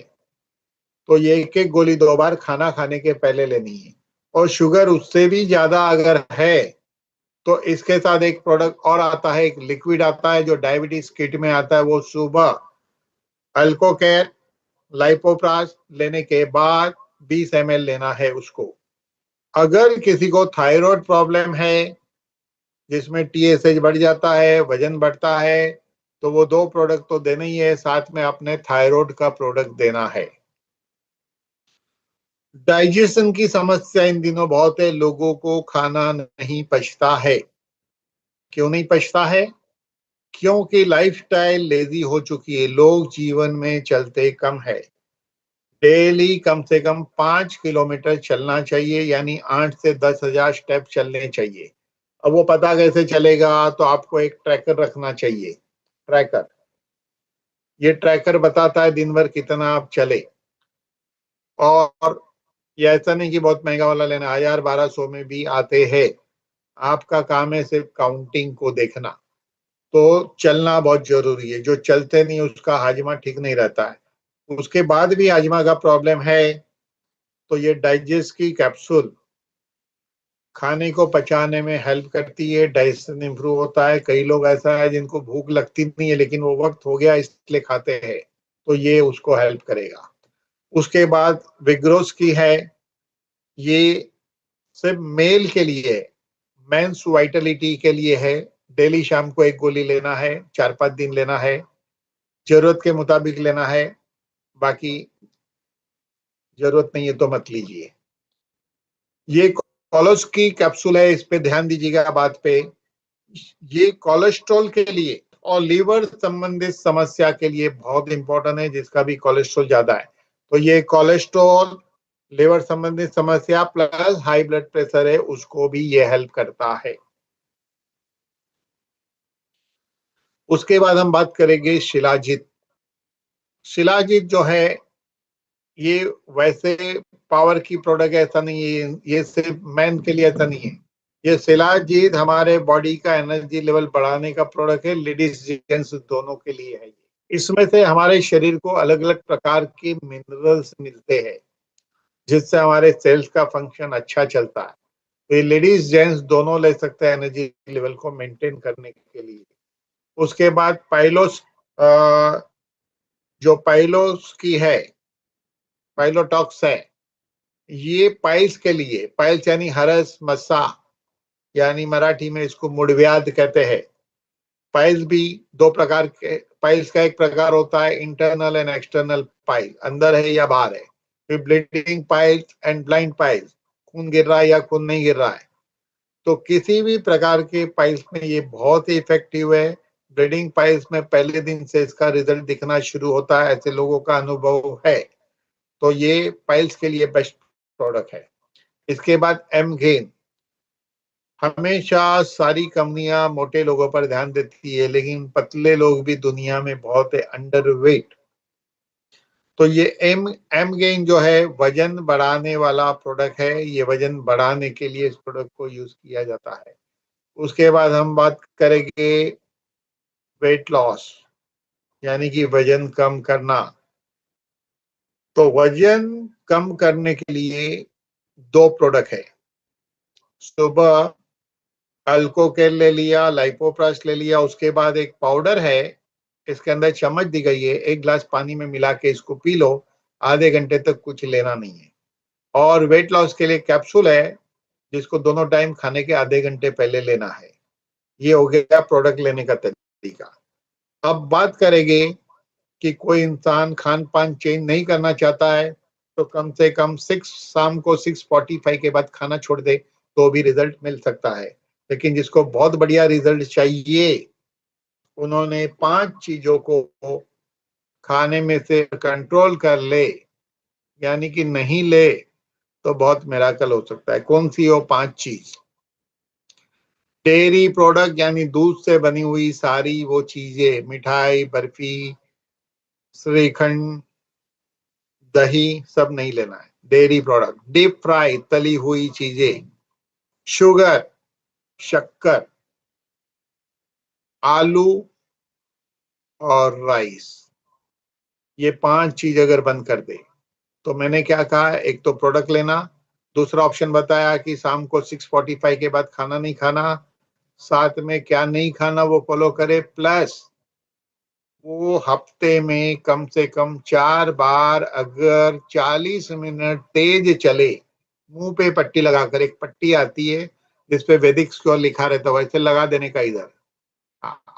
तो ये एक एक गोली 2 बार खाना खाने के पहले लेनी है। और शुगर उससे भी ज्यादा अगर है तो इसके साथ एक प्रोडक्ट और आता है, एक लिक्विड आता है जो डायबिटीज किट में आता है, वो सुबह अल्कोकेर लाइपोप्रास लेने के बाद 20 ml लेना है उसको। अगर किसी को थायराइड प्रॉब्लम है जिसमें TSH बढ़ जाता है, वजन बढ़ता है, तो वो 2 प्रोडक्ट तो देना ही है, साथ में अपने थायराइड का प्रोडक्ट देना है। डाइजेशन की समस्या इन दिनों बहुत है, लोगों को खाना नहीं पचता है। क्यों नहीं पचता है? क्योंकि लाइफस्टाइल लेजी हो चुकी है, लोग जीवन में चलते कम है। डेली कम से कम 5 किलोमीटर चलना चाहिए, यानी 8 से 10 हजार स्टेप चलने चाहिए। अब वो पता कैसे चलेगा? तो आपको एक ट्रैकर रखना चाहिए। ट्रैकर, ये ट्रैकर बताता है दिन भर कितना आप चले। और ये ऐसा नहीं कि बहुत महंगा वाला लेना, 1000-1200 में भी आते हैं। आपका काम है सिर्फ काउंटिंग को देखना। तो चलना बहुत जरूरी है, जो चलते नहीं उसका हाजमा ठीक नहीं रहता है। उसके बाद भी हाजमा का प्रॉब्लम है तो ये डाइजेस्ट की कैप्सूल खाने को पचाने में हेल्प करती है, डाइजेशन इंप्रूव होता है। कई लोग ऐसा है जिनको भूख लगती नहीं है लेकिन वो वक्त हो गया इसलिए खाते हैं, तो ये उसको हेल्प करेगा। उसके बाद विग्रोस की है, ये सिर्फ मेल के लिए है, मेंस वाइटलिटी के लिए है। डेली शाम को एक गोली लेना है, 4-5 दिन लेना है, जरूरत के मुताबिक लेना है, बाकी जरूरत नहीं है तो मत लीजिए। ये कोलोस की कैप्सूल है, इस पे ध्यान दीजिएगा बात पे। ये कोलेस्ट्रॉल के लिए और लीवर संबंधित समस्या के लिए बहुत इंपॉर्टेंट है, जिसका भी कोलेस्ट्रॉल ज्यादा है। तो ये कोलेस्ट्रॉल, लीवर संबंधित समस्या प्लस हाई ब्लड प्रेशर है उसको भी ये हेल्प करता है। उसके बाद हम बात करेंगे शिलाजीत। शिलाजीत जो है ये वैसे पावर की प्रोडक्ट ऐसा नहीं है, ये सिर्फ मैन के लिए ऐसा नहीं है। ये शिलाजीत हमारे बॉडी का एनर्जी लेवल बढ़ाने का प्रोडक्ट है, लेडीज जेंट्स दोनों के लिए है। इसमें से हमारे शरीर को अलग अलग प्रकार के मिनरल्स मिलते हैं जिससे हमारे सेल्स का फंक्शन अच्छा चलता है। तो ये लेडीज जेंट्स दोनों ले सकते हैं एनर्जी लेवल को मेंटेन करने के लिए। उसके बाद पाइलोस, जो पाइलोस की है, पाइलोटॉक्स है, ये पाइल्स के लिए, पाइल्स यानी हरस मस्सा, यानी मराठी में इसको मुड़व्याध कहते हैं। पाइल्स भी 2 प्रकार के, पाइल्स का एक प्रकार होता है इंटरनल एंड एक्सटर्नल पाइल, अंदर है या बाहर है। फिर bleeding piles and blind piles, खून गिर रहा है या खून नहीं गिर रहा है। तो किसी भी प्रकार के पाइल्स में ये बहुत ही इफेक्टिव है। ब्लीडिंग पाइल्स में पहले दिन से इसका रिजल्ट दिखना शुरू होता है, ऐसे लोगों का अनुभव है। तो ये पाइल्स के लिए बेस्ट प्रोडक्ट है। इसके बाद एम गेन, हमेशा सारी कंपनियां मोटे लोगों पर ध्यान देती है लेकिन पतले लोग भी दुनिया में बहुत है अंडरवेट। तो ये एम एम गेन जो है वजन बढ़ाने वाला प्रोडक्ट है, ये वजन बढ़ाने के लिए इस प्रोडक्ट को यूज किया जाता है। उसके बाद हम बात करेंगे वेट लॉस, यानी कि वजन कम करना। तो वजन कम करने के लिए 2 प्रोडक्ट है। सुबह अल्कोकेल ले लिया, लाइपोप्रास ले लिया, उसके बाद एक पाउडर है, इसके अंदर चम्मच दी गई है, 1 गिलास पानी में मिला के इसको पी लो, आधे घंटे तक कुछ लेना नहीं है। और वेट लॉस के लिए कैप्सूल है जिसको दोनों टाइम खाने के आधे घंटे पहले लेना है। ये हो गया प्रोडक्ट लेने का तरीका। अब बात करेंगे कि कोई इंसान खान पान चेंज नहीं करना चाहता है तो कम से कम शाम को 6:45 के बाद खाना छोड़ दे तो भी रिजल्ट मिल सकता है। लेकिन जिसको बहुत बढ़िया रिजल्ट चाहिए उन्होंने 5 चीजों को खाने में से कंट्रोल कर ले, यानी कि नहीं ले, तो बहुत मिराकल हो सकता है। कौन सी हो 5 चीज? डेयरी प्रोडक्ट यानी दूध से बनी हुई सारी वो चीजें, मिठाई, बर्फी, श्रीखंड, दही, सब नहीं लेना है। डेयरी प्रोडक्ट, डीप फ्राई तली हुई चीजें, शुगर, शक्कर, आलू और राइस, ये 5 चीज अगर बंद कर दे तो मैंने क्या कहा, एक तो प्रोडक्ट लेना, दूसरा ऑप्शन बताया कि शाम को 6:45 के बाद खाना नहीं खाना, साथ में क्या नहीं खाना वो फॉलो करे, प्लस वो हफ्ते में कम से कम 4 बार अगर 40 मिनट तेज चले, मुंह पे पट्टी लगाकर, एक पट्टी आती है जिसपे वैदिक स्योर लिखा रहता है, वैसे लगा देने का इधर।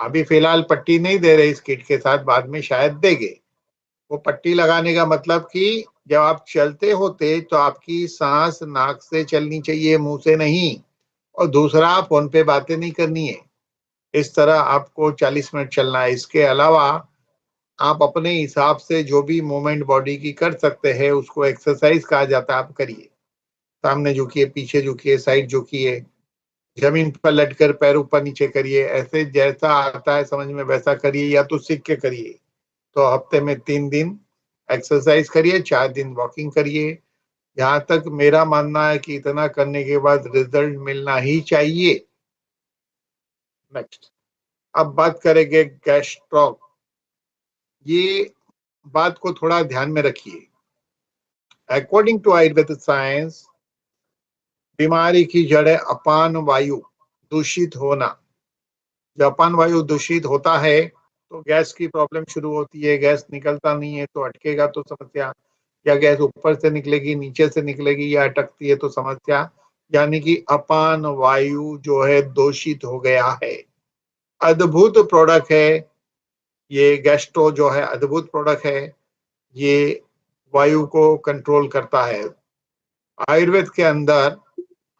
अभी फिलहाल पट्टी नहीं दे रहे इस किट के साथ, बाद में शायद देंगे। वो पट्टी लगाने का मतलब कि जब आप चलते होते तो आपकी सांस नाक से चलनी चाहिए, मुंह से नहीं। और दूसरा, फोन पे बातें नहीं करनी है। इस तरह आपको 40 मिनट चलना है। इसके अलावा आप अपने हिसाब से जो भी मूवमेंट बॉडी की कर सकते हैं उसको एक्सरसाइज कहा जाता है, आप करिए। सामने झुकिए, पीछे झुकिए, साइड झुकिए, जमीन पर लटकर पैर ऊपर नीचे करिए, ऐसे जैसा आता है समझ में वैसा करिए, या तो सीख के करिए। तो हफ्ते में 3 दिन एक्सरसाइज करिए, 4 दिन वॉकिंग करिए। जहां तक मेरा मानना है कि इतना करने के बाद रिजल्ट मिलना ही चाहिए। नेक्स्ट, अब बात करेंगे गैस्ट्रोक। ये बात को थोड़ा ध्यान में रखिए। अकॉर्डिंग टू आयुर्वेद साइंस, बीमारी की जड़ है अपान वायु दूषित होना। जब अपान वायु दूषित होता है तो गैस की प्रॉब्लम शुरू होती है। गैस निकलता नहीं है तो अटकेगा तो समस्या, या गैस ऊपर से निकलेगी, नीचे से निकलेगी, या अटकती है तो समस्या। यानी कि अपान वायु जो है दूषित हो गया है। अद्भुत प्रोडक्ट है ये गैस्ट्रो, जो है अद्भुत प्रोडक्ट है। ये वायु को कंट्रोल करता है। आयुर्वेद के अंदर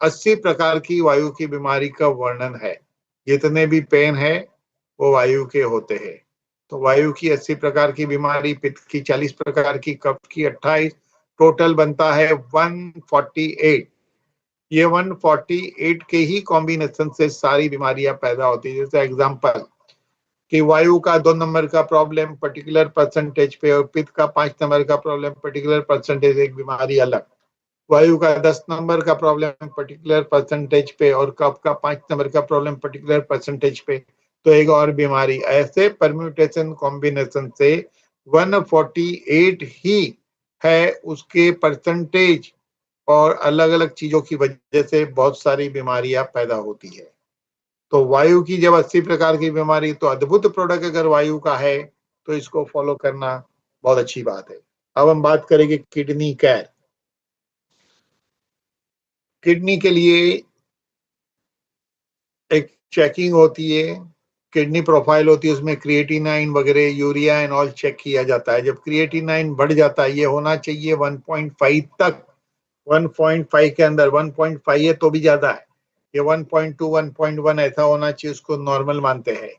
80 प्रकार की वायु की बीमारी का वर्णन है। जितने भी पेन है वो वायु के होते हैं। तो वायु की 80 प्रकार की बीमारी, पित्त की 40 प्रकार की, कफ की 28, टोटल बनता है 148। ये 148 के ही कॉम्बिनेशन से सारी बीमारियां पैदा होती है। जैसे एग्जांपल कि वायु का 2 नंबर का प्रॉब्लम पर्टिकुलर परसेंटेज पे, और पित्त का 5 नंबर का प्रॉब्लम पर्टिकुलर परसेंटेज, एक बीमारी अलग। वायु का 10 नंबर का प्रॉब्लम पर्टिकुलर परसेंटेज पे, और कफ का 5 नंबर का प्रॉब्लम पर्टिकुलर परसेंटेज पे, तो एक और बीमारी। ऐसे परम्यूटेशन कॉम्बिनेशन से 148 ही है उसके परसेंटेज, और अलग अलग चीजों की वजह से बहुत सारी बीमारियां पैदा होती है। तो वायु की जब 80 प्रकार की बीमारी, तो अद्भुत प्रोडक्ट अगर वायु का है तो इसको फॉलो करना बहुत अच्छी बात है। अब हम बात करेंगे किडनी केयर। किडनी के लिए एक चेकिंग होती है, किडनी प्रोफाइल होती है, उसमें क्रिएटिनाइन वगैरह, यूरिया एंड ऑल चेक किया जाता है। जब क्रिएटिनाइन बढ़ जाता है, ये होना चाहिए 1.5 तक, 1.5 के अंदर, 1.5 है तो भी ज्यादा है। ये 1.2 1.1 ऐसा होना चाहिए, उसको नॉर्मल मानते हैं।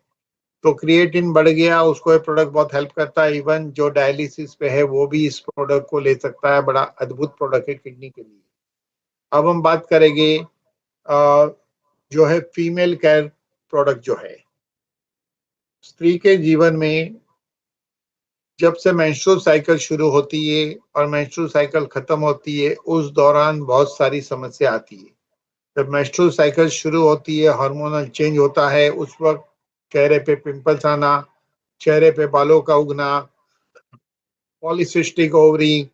तो क्रिएटिन बढ़ गया, उसको ये प्रोडक्ट बहुत हेल्प करता है। इवन जो डायलिसिस पे है वो भी इस प्रोडक्ट को ले सकता है। बड़ा अद्भुत प्रोडक्ट है किडनी के लिए। अब हम बात करेंगे जो है फीमेल केयर प्रोडक्ट। जो है स्त्री के जीवन में जब से मेंस्ट्रुअल साइकिल शुरू होती है और मेंस्ट्रुअल साइकिल खत्म होती है, उस दौरान बहुत सारी समस्या आती है। जब मेंस्ट्रुअल साइकिल शुरू होती है, हार्मोनल चेंज होता है, उस वक्त चेहरे पे पिंपल्स आना, चेहरे पे बालों का उगना, polycystic ovary,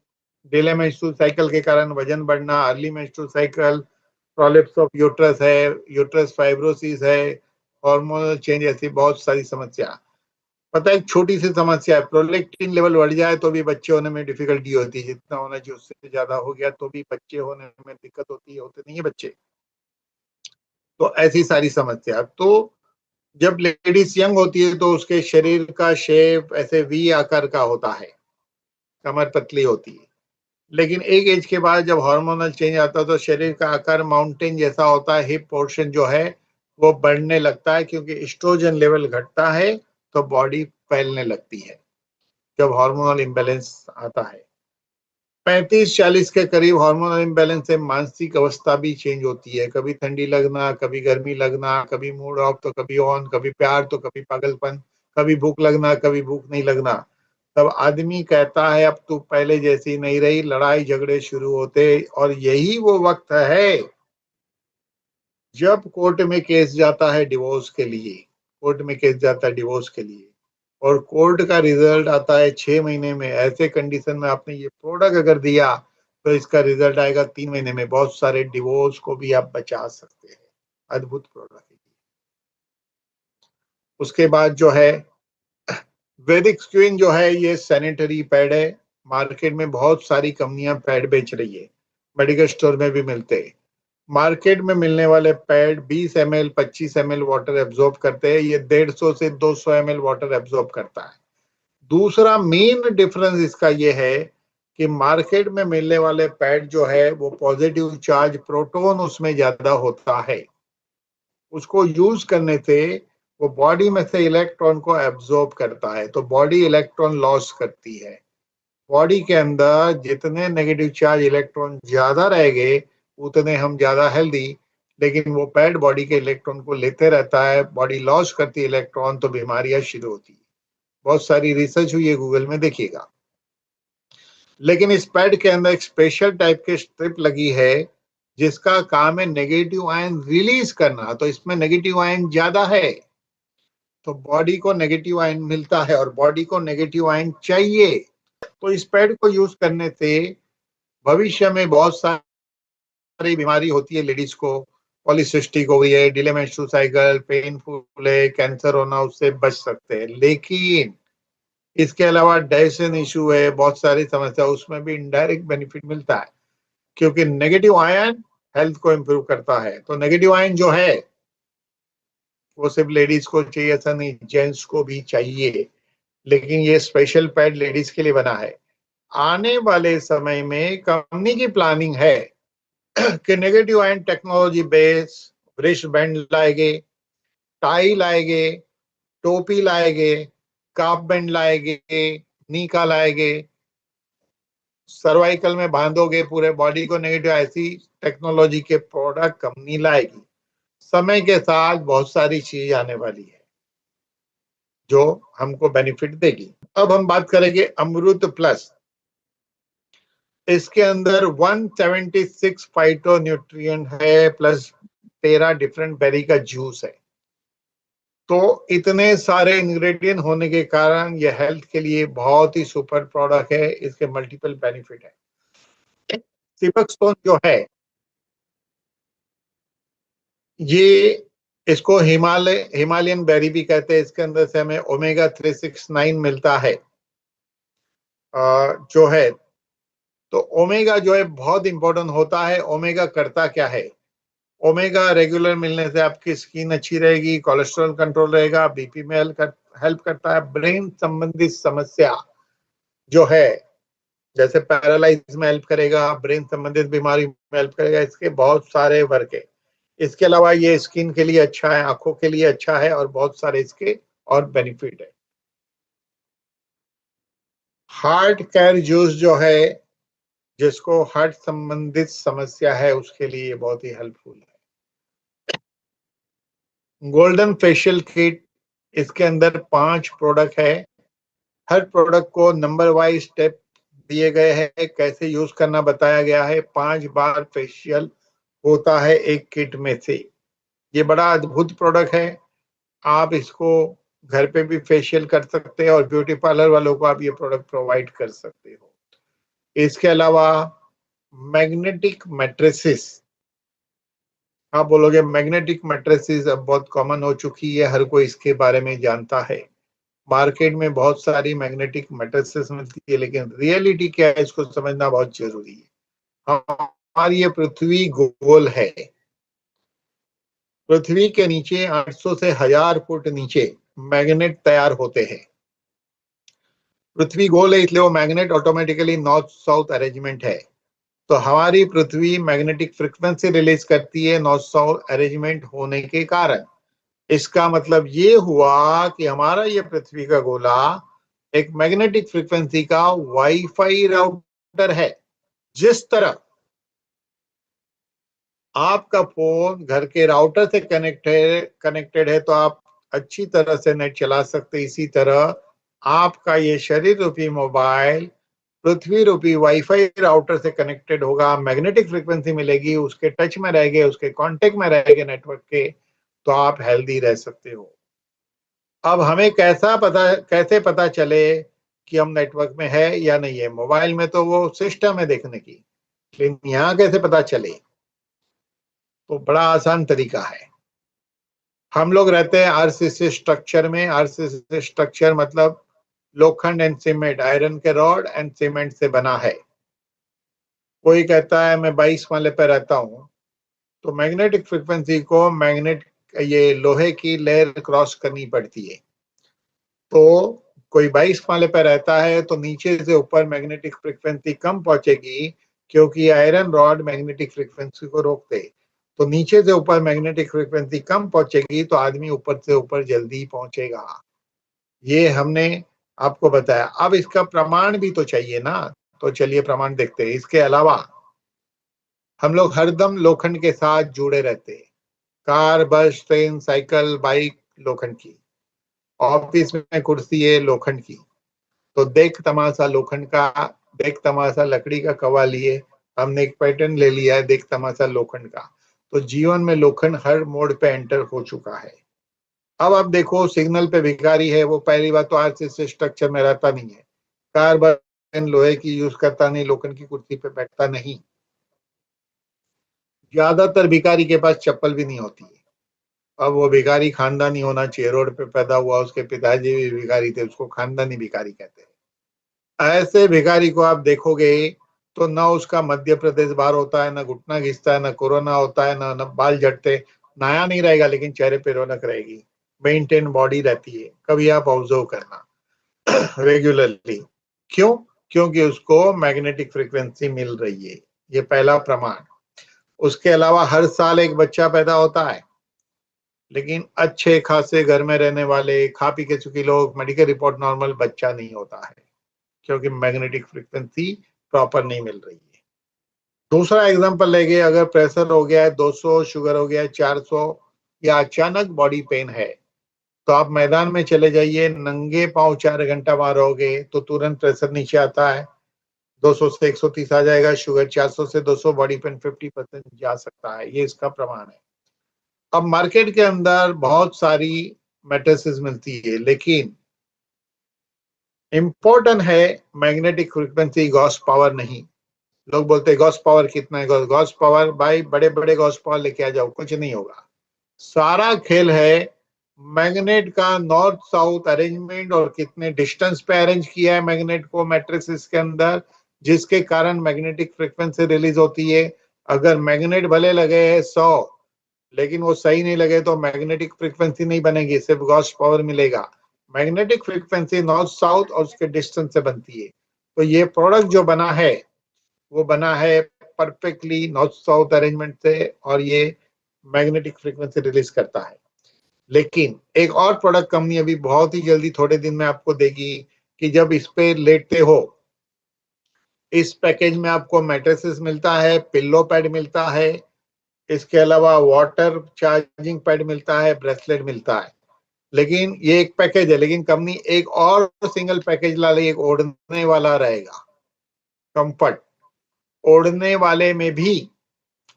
delay menstrual cycle के कारण वजन बढ़ना, early menstrual cycle, prolapse of uterus है, यूट्रस फाइब्रोसिस है, हार्मोनल चेंज, ऐसी बहुत सारी समस्या। पता है, एक छोटी सी समस्या है, प्रोलेक्टिन लेवल बढ़ जाए तो भी बच्चे होने में डिफिकल्टी होती है। जितना होना चाहिए उससे ज्यादा हो गया तो भी बच्चे होने में दिक्कत होती है, होते नहीं है बच्चे। तो ऐसी सारी समस्या। तो जब लेडीज यंग होती है तो उसके शरीर का शेप ऐसे वी आकार का होता है, कमर पतली होती है। लेकिन एक एज के बाद जब हार्मोनल चेंज आता है तो शरीर का आकार माउंटेन जैसा होता है। हिप पोर्शन जो है वो बढ़ने लगता है, क्योंकि एस्ट्रोजन लेवल घटता है तो बॉडी फैलने लगती है जब हार्मोनल इम्बैलेंस आता है। 35-40 के करीब हार्मोनल इम्बैलेंस से मानसिक अवस्था भी चेंज होती है। कभी ठंडी लगना, कभी गर्मी लगना, कभी मूड ऑफ तो कभी ऑन, कभी प्यार तो कभी पागलपन, कभी भूख लगना, कभी भूख नहीं लगना। तब आदमी कहता है अब तू पहले जैसी नहीं रही, लड़ाई झगड़े शुरू होते। और यही वो वक्त है जब कोर्ट में केस जाता है डिवोर्स के लिए। कोर्ट में केस जाता है डिवोर्स के लिए, और कोर्ट का रिजल्ट आता है 6 महीने में। ऐसे कंडीशन में आपने ये प्रोडक्ट अगर दिया तो इसका रिजल्ट आएगा 3 महीने में। बहुत सारे डिवोर्स को भी आप बचा सकते हैं। अद्भुत प्रोडक्ट है। उसके बाद जो है वैदिक स्क्रीन जो है, ये सैनिटरी पैड है। मार्केट में बहुत सारी कंपनियां पैड बेच रही है, मेडिकल स्टोर में भी मिलते हैं। मार्केट में मिलने वाले pad 20 ml 25 ml water absorb करते हैं, ये 150 से 200 ml वाटर एब्जॉर्ब करता है। दूसरा मेन डिफरेंस इसका ये है कि मार्केट में मिलने वाले पैड जो है वो पॉजिटिव चार्ज प्रोटॉन उसमें ज्यादा होता है। उसको यूज करने से वो बॉडी में से इलेक्ट्रॉन को एब्जॉर्ब करता है, तो बॉडी इलेक्ट्रॉन लॉस करती है। बॉडी के अंदर जितने नेगेटिव चार्ज इलेक्ट्रॉन ज्यादा रहेंगे उतने हम ज्यादा हेल्दी। लेकिन वो पैड बॉडी के इलेक्ट्रॉन को लेते रहता है, बॉडी लॉस करती है इलेक्ट्रॉन, तो बीमारियां शुरू होती है। बहुत सारी रिसर्च हुई है, गूगल में देखिएगा। लेकिन इस पैड के अंदर एक स्पेशल टाइप के स्ट्रिप लगी है जिसका काम है नेगेटिव आयन रिलीज करना, तो इसमें नेगेटिव आयन ज्यादा है, तो बॉडी को नेगेटिव आयन मिलता है और बॉडी को नेगेटिव आयन चाहिए। तो इस पैड को यूज करने से भविष्य में बहुत सारी बीमारी होती है लेडीज को, पॉलीसिस्टिक हो गई है, डिले मेंस्ट्रुअल साइकिल, पेनफुल है, कैंसर होना, उससे बच सकते हैं। लेकिन इसके अलावा डाइजेशन इशू है, बहुत सारी समस्या, उसमें भी इनडायरेक्ट बेनिफिट मिलता है, क्योंकि नेगेटिव आयन हेल्थ को इम्प्रूव करता है। तो नेगेटिव आयन जो है वो सिर्फ लेडीज को चाहिए, ऐसा नहीं, जेंट्स को भी चाहिए। लेकिन ये स्पेशल पैड लेडीज के लिए बना है। आने वाले समय में कंपनी की प्लानिंग है कि negative ion technology base wrist band लाएंगे, टाई लाएंगे, टोपी लाएंगे, काफ बैंड लाएंगे, नीका लाएंगे, सर्वाइकल में बांधोगे पूरे बॉडी को नेगेटिव, ऐसी टेक्नोलॉजी के प्रोडक्ट कंपनी लाएगी। समय के साथ बहुत सारी चीज आने वाली है जो हमको बेनिफिट देगी। अब हम बात करेंगे अमृत प्लस। इसके अंदर 176 फाइटो न्यूट्रिएंट है, प्लस 13 डिफरेंट बेरी का जूस है। तो इतने सारे इंग्रेडिएंट होने के कारण यह हेल्थ के लिए बहुत ही सुपर प्रोडक्ट है। इसके मल्टीपल बेनिफिट है। सिपक स्टोन जो है ये, इसको हिमालयन बेरी भी कहते हैं। इसके अंदर से हमें ओमेगा 369 मिलता है जो है। तो ओमेगा जो है बहुत इंपॉर्टेंट होता है। ओमेगा करता क्या है? ओमेगा रेगुलर मिलने से आपकी स्किन अच्छी रहेगी, कोलेस्ट्रॉल कंट्रोल रहेगा, बीपी में हेल्प करता है, ब्रेन संबंधित समस्या जो है जैसे पैरालाइज में हेल्प करेगा, ब्रेन संबंधित बीमारी में हेल्प करेगा। इसके बहुत सारे वर्क है। इसके अलावा ये स्किन के लिए अच्छा है, आंखों के लिए अच्छा है, और बहुत सारे इसके और बेनिफिट है। हार्ट केयर जूस जो है, जिसको हार्ट संबंधित समस्या है उसके लिए बहुत ही हेल्पफुल है। गोल्डन फेशियल किट, इसके अंदर 5 प्रोडक्ट है। हर प्रोडक्ट को नंबर वाइज स्टेप दिए गए हैं, कैसे यूज करना बताया गया है। 5 बार फेशियल होता है एक किट में से। ये बड़ा अद्भुत प्रोडक्ट है। आप इसको घर पे भी फेशियल कर सकते हैं और ब्यूटी पार्लर वालों को आप ये प्रोडक्ट प्रोवाइड कर सकते हो। इसके अलावा मैग्नेटिक मैट्रेसेस, आप बोलोगे मैग्नेटिक मैट्रेसेस अब बहुत कॉमन हो चुकी है, हर कोई इसके बारे में जानता है। मार्केट में बहुत सारी मैग्नेटिक मैट्रेसेस मिलती है, लेकिन रियलिटी क्या है इसको समझना बहुत जरूरी है। हमारी ये पृथ्वी गोल है। पृथ्वी के नीचे 800 से 1000 फुट नीचे मैग्नेट तैयार होते हैं। पृथ्वी गोल है इसलिए वो magnet automatically north south arrangement है। तो हमारी पृथ्वी मैग्नेटिक फ्रिक्वेंसी रिलीज करती है नॉर्थ साउथ अरेंजमेंट होने के कारण। इसका मतलब ये हुआ कि हमारा ये पृथ्वी का गोला एक मैग्नेटिक फ्रिक्वेंसी का वाईफाई राउटर है। जिस तरह आपका फोन घर के राउटर से कनेक्टेड है तो आप अच्छी तरह से नेट चला सकते, इसी तरह आपका ये शरीर रूपी मोबाइल पृथ्वी रूपी वाईफाई राउटर से कनेक्टेड होगा। मैग्नेटिक फ्रिक्वेंसी मिलेगी, उसके टच में रहेंगे, उसके कांटेक्ट में रहेंगे नेटवर्क के, तो आप हेल्दी रह सकते हो। अब हमें कैसे पता चले कि हम नेटवर्क में है या नहीं है? मोबाइल में तो वो सिस्टम है देखने की, लेकिन यहाँ कैसे पता चले? तो बड़ा आसान तरीका है। हम लोग रहते हैं आरसीसी स्ट्रक्चर में। आरसीसी स्ट्रक्चर मतलब लोखंड एंड सीमेंट, आयरन के रॉड एंड सीमेंट से बना है। कोई कहता है मैं 22 माले पे रहता हूँ, तो मैग्नेटिक फ्रीक्वेंसी को ये लोहे की लेयर क्रॉस करनी पड़ती है। तो कोई 22 माले पे रहता है तो नीचे से ऊपर मैग्नेटिक फ्रीक्वेंसी कम पहुंचेगी, क्योंकि आयरन रॉड मैग्नेटिक फ्रीक्वेंसी को रोकते। तो नीचे से ऊपर मैग्नेटिक फ्रीक्वेंसी कम पहुंचेगी तो आदमी ऊपर से ऊपर जल्दी पहुंचेगा। ये हमने आपको बताया। अब इसका प्रमाण भी तो चाहिए ना, तो चलिए प्रमाण देखते हैं। इसके अलावा हम लोग हरदम लोखंड के साथ जुड़े रहते हैं। कार, बस, ट्रेन, साइकिल, बाइक लोखंड की। ऑफिस में कुर्सी है लोखंड की। तो देख तमाशा लोखंड का, देख तमाशा लकड़ी का कवा लिए हमने एक पैटर्न ले लिया है, देख तमाशा लोखंड का। तो जीवन में लोखंड हर मोड पे एंटर हो चुका है। अब आप देखो, सिग्नल पे भिखारी है वो, पहली बात तो आरसीसी स्ट्रक्चर में रहता नहीं है। कार बर्तन लोहे की यूज करता नहीं, लोखंड की कुर्सी पे बैठता नहीं। ज्यादातर भिखारी के पास चप्पल भी नहीं होती है। अब वो भिखारी खानदानी होना चाहिए, रोड पे पैदा हुआ, उसके पिताजी भी भिखारी थे, उसको खानदानी भिखारी कहते हैं। ऐसे भिखारी को आप देखोगे तो ना उसका मध्य प्रदेश बाहर होता है, ना घुटना घिसता है, ना कोरोना होता है, ना बाल झड़ते। नया नहीं रहेगा लेकिन चेहरे पे रौनक रहेगी, मेंटेन बॉडी रहती है। कभी आप ऑब्जर्व करना रेगुलरली। क्यों? क्योंकि उसको मैग्नेटिक फ्रीक्वेंसी मिल रही है। ये पहला प्रमाण। उसके अलावा हर साल एक बच्चा पैदा होता है, लेकिन अच्छे खासे घर में रहने वाले खा पी के चुके लोग, मेडिकल रिपोर्ट नॉर्मल, बच्चा नहीं होता है, क्योंकि मैग्नेटिक फ्रीक्वेंसी प्रॉपर नहीं मिल रही है। दूसरा एग्जांपल लेंगे, अगर प्रेशर हो गया है 200, शुगर हो गया है 400, या अचानक बॉडी पेन है, तो आप मैदान में चले जाइए, नंगे पांव 4 घंटा वहां रहोगे तो तुरंत प्रेशर नीचे आता है। 200 से 130 आ जाएगा, शुगर 400 से 200, बॉडी पेन 50% जा सकता है। ये इसका प्रमाण है। अब मार्केट के अंदर बहुत सारी मैट्रिसेस मिलती है, लेकिन इंपॉर्टेंट है मैग्नेटिक फ्रीक्वेंसी, गॉस पावर नहीं। लोग बोलते हैं गॉस पावर कितना है, गॉस पावर, भाई बड़े बड़े गॉस पावर लेके आ जाओ, कुछ नहीं होगा। सारा खेल है मैग्नेट का नॉर्थ साउथ अरेंजमेंट, और कितने डिस्टेंस पे अरेंज किया है मैग्नेट को मैट्रिसेस के अंदर, जिसके कारण मैग्नेटिक फ्रीक्वेंसी रिलीज होती है। अगर मैग्नेट भले लगे 100, लेकिन वो सही नहीं लगे तो मैग्नेटिक फ्रीक्वेंसी नहीं बनेगी, सिर्फ गॉस पावर मिलेगा। मैग्नेटिक फ्रीक्वेंसी नॉर्थ साउथ और उसके डिस्टेंस से बनती है। तो ये प्रोडक्ट जो बना है वो बना है परफेक्टली नॉर्थ साउथ अरेंजमेंट से, और ये मैग्नेटिक फ्रीक्वेंसी रिलीज करता है। लेकिन एक और प्रोडक्ट कंपनी अभी बहुत ही जल्दी थोड़े दिन में आपको देगी, कि जब इस पे लेटते हो, इस पैकेज में आपको मैट्रेसेस मिलता है, पिल्लो पैड मिलता है, इसके अलावा वाटर चार्जिंग पैड मिलता है, ब्रेसलेट मिलता है। लेकिन ये एक पैकेज है, लेकिन कंपनी एक और सिंगल पैकेज ला रही है, एक ओढ़ने वाला रहेगा, कंफर्ट। ओढ़ने वाले में भी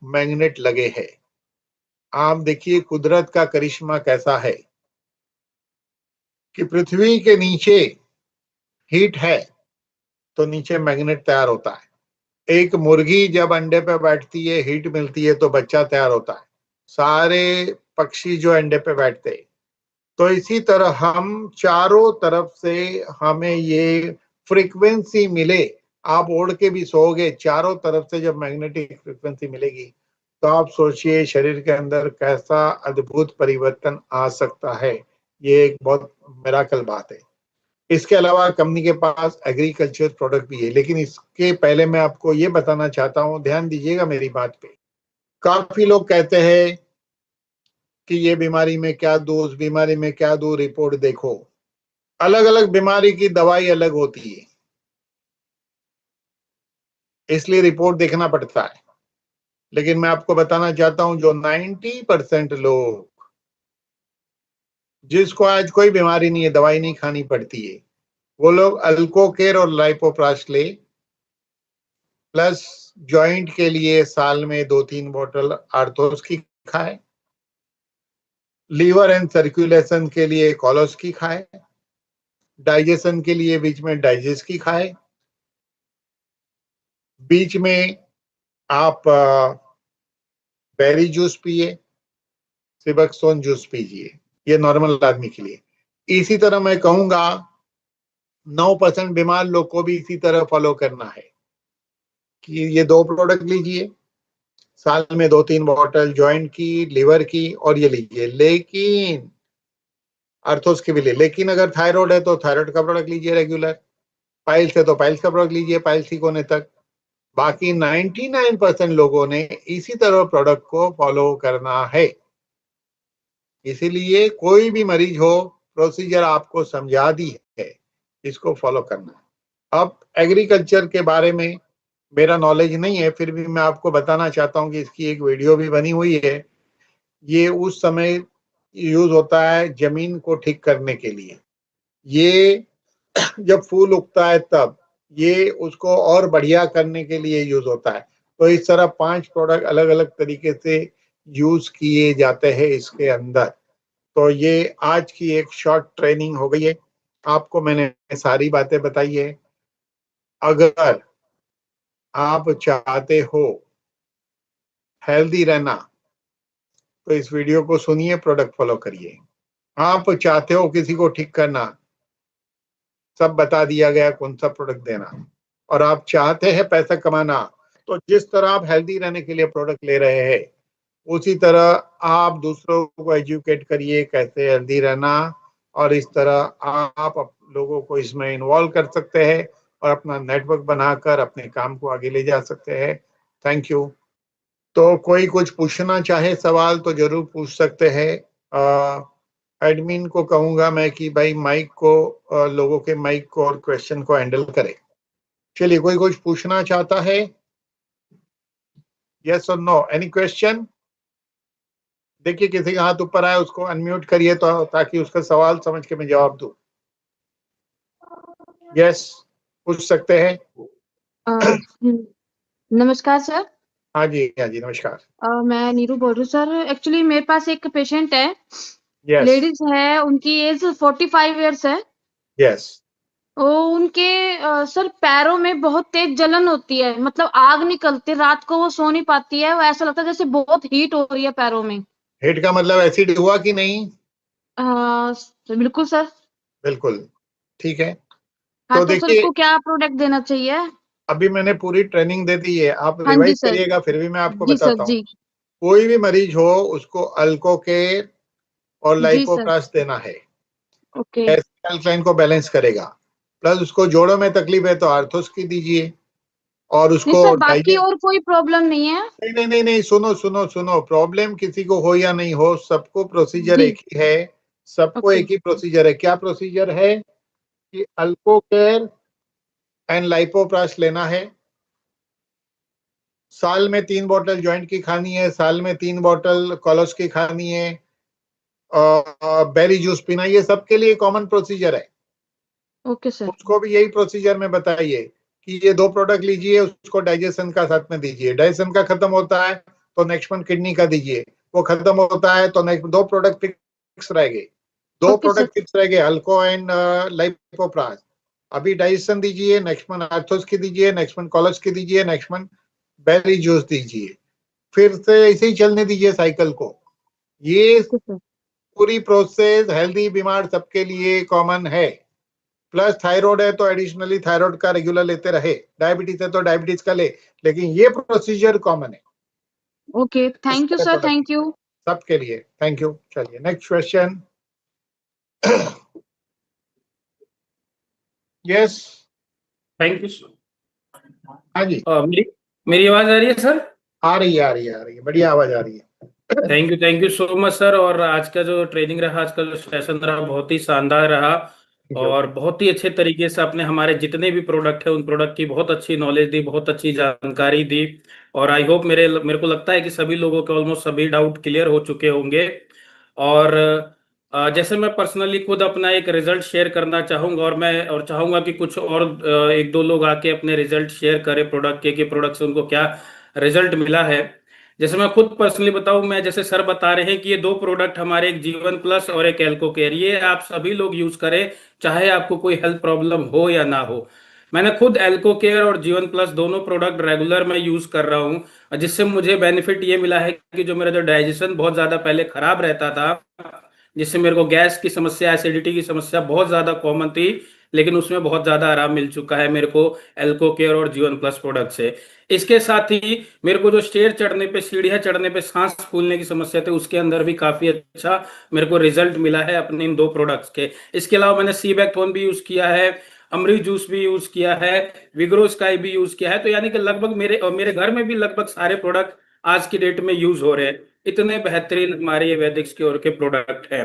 मैग्नेट लगे हैं। आप देखिए कुदरत का करिश्मा कैसा है, कि पृथ्वी के नीचे हीट है तो नीचे मैग्नेट तैयार होता है। एक मुर्गी जब अंडे पे बैठती है, हीट मिलती है तो बच्चा तैयार होता है। सारे पक्षी जो अंडे पे बैठते हैं, तो इसी तरह हम चारों तरफ से हमें ये फ्रीक्वेंसी मिले। आप ओढ़ के भी सोओगे, चारों तरफ से जब मैग्नेटिक फ्रीक्वेंसी मिलेगी, तो आप सोचिए शरीर के अंदर कैसा अद्भुत परिवर्तन आ सकता है। ये एक बहुत मिराकल बात है। इसके अलावा कंपनी के पास एग्रीकल्चर प्रोडक्ट भी है, लेकिन इसके पहले मैं आपको ये बताना चाहता हूँ, ध्यान दीजिएगा मेरी बात पे। काफी लोग कहते हैं कि ये बीमारी में क्या दूं, उस बीमारी में क्या दूं, रिपोर्ट देखो। अलग अलग बीमारी की दवाई अलग होती है, इसलिए रिपोर्ट देखना पड़ता है। लेकिन मैं आपको बताना चाहता हूं, जो 90% लोग, जिसको आज कोई बीमारी नहीं है, दवाई नहीं खानी पड़ती है, वो लोग अल्कोकेर और लाइपोप्रास ले, प्लस जॉइंट के लिए साल में 2-3 बोतल आर्थोस की खाए, लीवर एंड सर्कुलेशन के लिए कोलोस्की खाए, डाइजेशन के लिए बीच में डाइजेस्ट की खाए, बीच में आप बेरी जूस पिए, सिबकसोन जूस पीजिए, ये नॉर्मल आदमी के लिए। इसी तरह मैं कहूंगा 9% बीमार लोग को भी इसी तरह फॉलो करना है कि ये 2 प्रोडक्ट लीजिए, साल में 2-3 बॉटल जॉइंट की, लिवर की, और ये लीजिए। लेकिन अर्थोस की भी ले, लेकिन अगर थायराइड है तो थायराइड का प्रोडक्ट लीजिए रेगुलर, पाइल्स है तो पाइल्स का प्रोडक्ट लीजिए, पाइल्स ठीक होने तक। बाकी 99% लोगों ने इसी तरह प्रोडक्ट को फॉलो करना है। इसीलिए कोई भी मरीज हो, प्रोसीजर आपको समझा दी है, इसको फॉलो करना है। अब एग्रीकल्चर के बारे में मेरा नॉलेज नहीं है, फिर भी मैं आपको बताना चाहता हूँ कि इसकी एक वीडियो भी बनी हुई है। ये उस समय यूज होता है जमीन को ठीक करने के लिए। ये जब फूल उगता है तब ये उसको और बढ़िया करने के लिए यूज होता है। तो इस तरह 5 प्रोडक्ट अलग अलग तरीके से यूज किए जाते हैं इसके अंदर। तो ये आज की एक शॉर्ट ट्रेनिंग हो गई है, आपको मैंने सारी बातें बताई है। अगर आप चाहते हो हेल्दी रहना तो इस वीडियो को सुनिए, प्रोडक्ट फॉलो करिए। आप चाहते हो किसी को ठीक करना, सब बता दिया गया कौन सा प्रोडक्ट देना। और आप चाहते हैं पैसा कमाना, तो जिस तरह आप हेल्दी रहने के लिए प्रोडक्ट ले रहे हैं उसी तरह आप दूसरों को एजुकेट करिए कैसे हेल्दी रहना। और इस तरह आप लोगों को इसमें इन्वॉल्व कर सकते हैं और अपना नेटवर्क बनाकर अपने काम को आगे ले जा सकते हैं। Thank you. तो कोई कुछ पूछना चाहे सवाल तो जरूर पूछ सकते हैं। एडमिन को कहूंगा मैं कि भाई माइक को लोगों के माइक को और क्वेश्चन को हैंडल करे। चलिए, कोई कुछ पूछना चाहता है? यस और नो, एनी क्वेश्चन? देखिए किसी का हाथ ऊपर आया उसको अनम्यूट करिए तो ताकि उसका सवाल समझ के मैं जवाब दूं। यस, पूछ सकते हैं। नमस्कार सर। हाँ जी, हाँ जी, नमस्कार। मैं नीरू बोल रही हूँ सर। एक्चुअली मेरे पास एक पेशेंट है, यस, लेडीज है, उनकी एज 45 इयर्स है। यस। वो उनके सर पैरों में बहुत तेज जलन होती है, मतलब आग निकलती है, रात को वो सो नहीं पाती है, वो ऐसा लगता है जैसे बहुत हीट हो रही है पैरों में। हिट का मतलब एसिड हुआ कि नहीं? बिल्कुल सर। बिल्कुल, ठीक है। हाँ तो तो सर देखिए, उसको क्या प्रोडक्ट देना चाहिए? अभी मैंने पूरी ट्रेनिंग दे दी है, आप हाँ जी रिवाइज सर। करिएगा फिर भी मैं आपको जी सर बताता हूँ। जी। कोई भी मरीज हो उसको अल्कोकेर और जी सर। लाइपोप्रास देना है। ओके। एल्कलाइन को बैलेंस करेगा। प्लस उसको जोड़ों में तकलीफ है तो आर्थोस की दीजिए। और नहीं उसको सर, बाकी डाइजेस्ट, और कोई प्रॉब्लम नहीं है। नहीं नहीं नहीं नहीं, सुनो सुनो सुनो, प्रॉब्लम किसी को हो या नहीं हो सबको प्रोसीजर जी। एक ही है। सबको ओके। एक ही प्रोसीजर है। क्या प्रोसीजर है? कि अल्कोकेर एंड लाइपोप्रास लेना है, साल में 3 बोतल जॉइंट की खानी है, साल में 3 बोतल कोलोस की खानी है, बेरी जूस पीना, ये सबके लिए कॉमन प्रोसीजर है। Okay sir. उसको भी यही प्रोसीजर में बताइए कि ये 2 प्रोडक्ट लीजिए, उसको डाइजेशन का साथ में दीजिए। डाइजेशन का खत्म होता है तो नेक्स्ट मंथ किडनी का दीजिए। वो खत्म होता है तो नेक्स्ट 2 प्रोडक्ट फिक्स रह गए। दो ओके सर। प्रोडक्ट फिक्स रह गए, अल्को एंड लाइपोप्रास। अभी डाइजेशन दीजिए, नेक्स्ट मंथ आर्थोस की दीजिए, नेक्स्ट मंथ कोलस की दीजिए, नेक्स्ट मंथ बेरी जूस दीजिए। फिर से ऐसे ही चलने दीजिए साइकिल को। ये ओके सर। पूरी प्रोसेस हेल्दी बीमार सबके लिए कॉमन है। प्लस थायराइड है तो एडिशनली थायराइड का रेगुलर लेते रहे, डायबिटीज है तो डायबिटीज का ले, लेकिन ये प्रोसीजर कॉमन है। ओके, इस थैंक यू तरह सर, प्रोडक्ट थैंक यू। सबके लिए। Thank you. चलिए next question. Yes. Thank you. हाँ जी, मेरी मेरी आवाज आ रही है सर? आ रही है, आ रही है, आ रही है, बढ़िया आवाज आ रही है। Thank you so much sir. और आज का जो ट्रेनिंग रहा, आज का जो सेशन रहा, बहुत ही शानदार रहा। Thank you. और बहुत ही अच्छे तरीके से आपने हमारे जितने भी प्रोडक्ट है उन प्रोडक्ट की बहुत अच्छी नॉलेज दी, बहुत अच्छी जानकारी दी। और आई होप मेरे को लगता है कि सभी लोगों के ऑलमोस्ट सभी डाउट क्लियर हो चुके होंगे। और जैसे मैं पर्सनली खुद अपना एक रिजल्ट शेयर करना चाहूंगा, और मैं और चाहूंगा कि कुछ और एक दो लोग आके अपने रिजल्ट शेयर करें प्रोडक्ट के, कि प्रोडक्ट से उनको क्या रिजल्ट मिला है। जैसे मैं खुद पर्सनली बताऊं, मैं जैसे सर बता रहे हैं कि ये दो प्रोडक्ट हमारे, एक जीवन प्लस और एक एल्को केयर, ये आप सभी लोग यूज करें, चाहे आपको कोई हेल्थ प्रॉब्लम हो या ना हो। मैंने खुद एल्को केयर और जीवन प्लस दोनों प्रोडक्ट रेगुलर में यूज कर रहा हूँ, और जिससे मुझे बेनिफिट ये मिला है कि जो मेरा जो डाइजेशन बहुत ज्यादा पहले खराब रहता था, जिससे मेरे को गैस की समस्या, एसिडिटी की समस्या बहुत ज्यादा कॉमन थी, लेकिन उसमें बहुत ज्यादा आराम मिल चुका है मेरे को एल्को केयर और जीवन प्लस प्रोडक्ट से। इसके साथ ही मेरे को जो स्टेयर चढ़ने पे, सीढ़ियां चढ़ने पे सांस फूलने की समस्या थी, उसके अंदर भी काफी अच्छा मेरे को रिजल्ट मिला है अपने इन दो प्रोडक्ट्स के। इसके अलावा मैंने सी बैकथोन भी यूज किया है, अमरी जूस भी यूज किया है, विग्रो स्काई भी यूज किया है। तो यानी कि लगभग मेरे घर में भी लगभग सारे प्रोडक्ट आज की डेट में यूज हो रहे हैं। इतने बेहतरीन हमारे ये वैदिक्स क्योर के प्रोडक्ट हैं।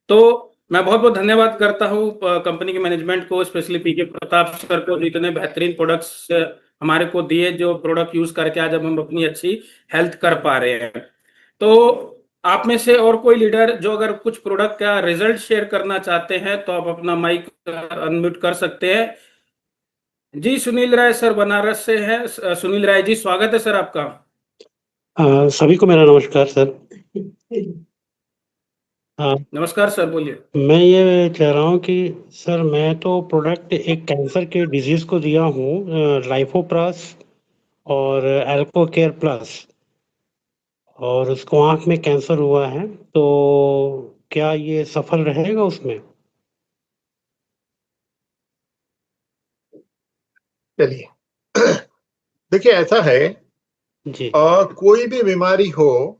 तो मैं बहुत बहुत धन्यवाद करता हूँ कंपनी के मैनेजमेंट को, स्पेशली पीके प्रताप सर को, जो इतने बेहतरीन प्रोडक्ट्स हमारे को दिए, जो प्रोडक्ट यूज करके आज हम अपनी अच्छी हेल्थ कर पा रहे हैं। तो आप में से और कोई लीडर जो अगर कुछ प्रोडक्ट का रिजल्ट शेयर करना चाहते हैं तो आप अपना माइक अनम्यूट कर सकते हैं। जी, सुनील राय सर बनारस से हैं। सुनील राय जी, स्वागत है सर आपका। सभी को मेरा नमस्कार सर। नमस्कार सर, बोलिए। मैं ये कह रहा हूँ कि सर मैं तो प्रोडक्ट एक कैंसर के डिजीज को दिया हूँ, लाइफोप्रास और एल्को केयर प्लस, और उसको आंख में कैंसर हुआ है, तो क्या ये सफल रहेगा उसमें? चलिए देखिए, ऐसा है, जी। कोई भी बीमारी हो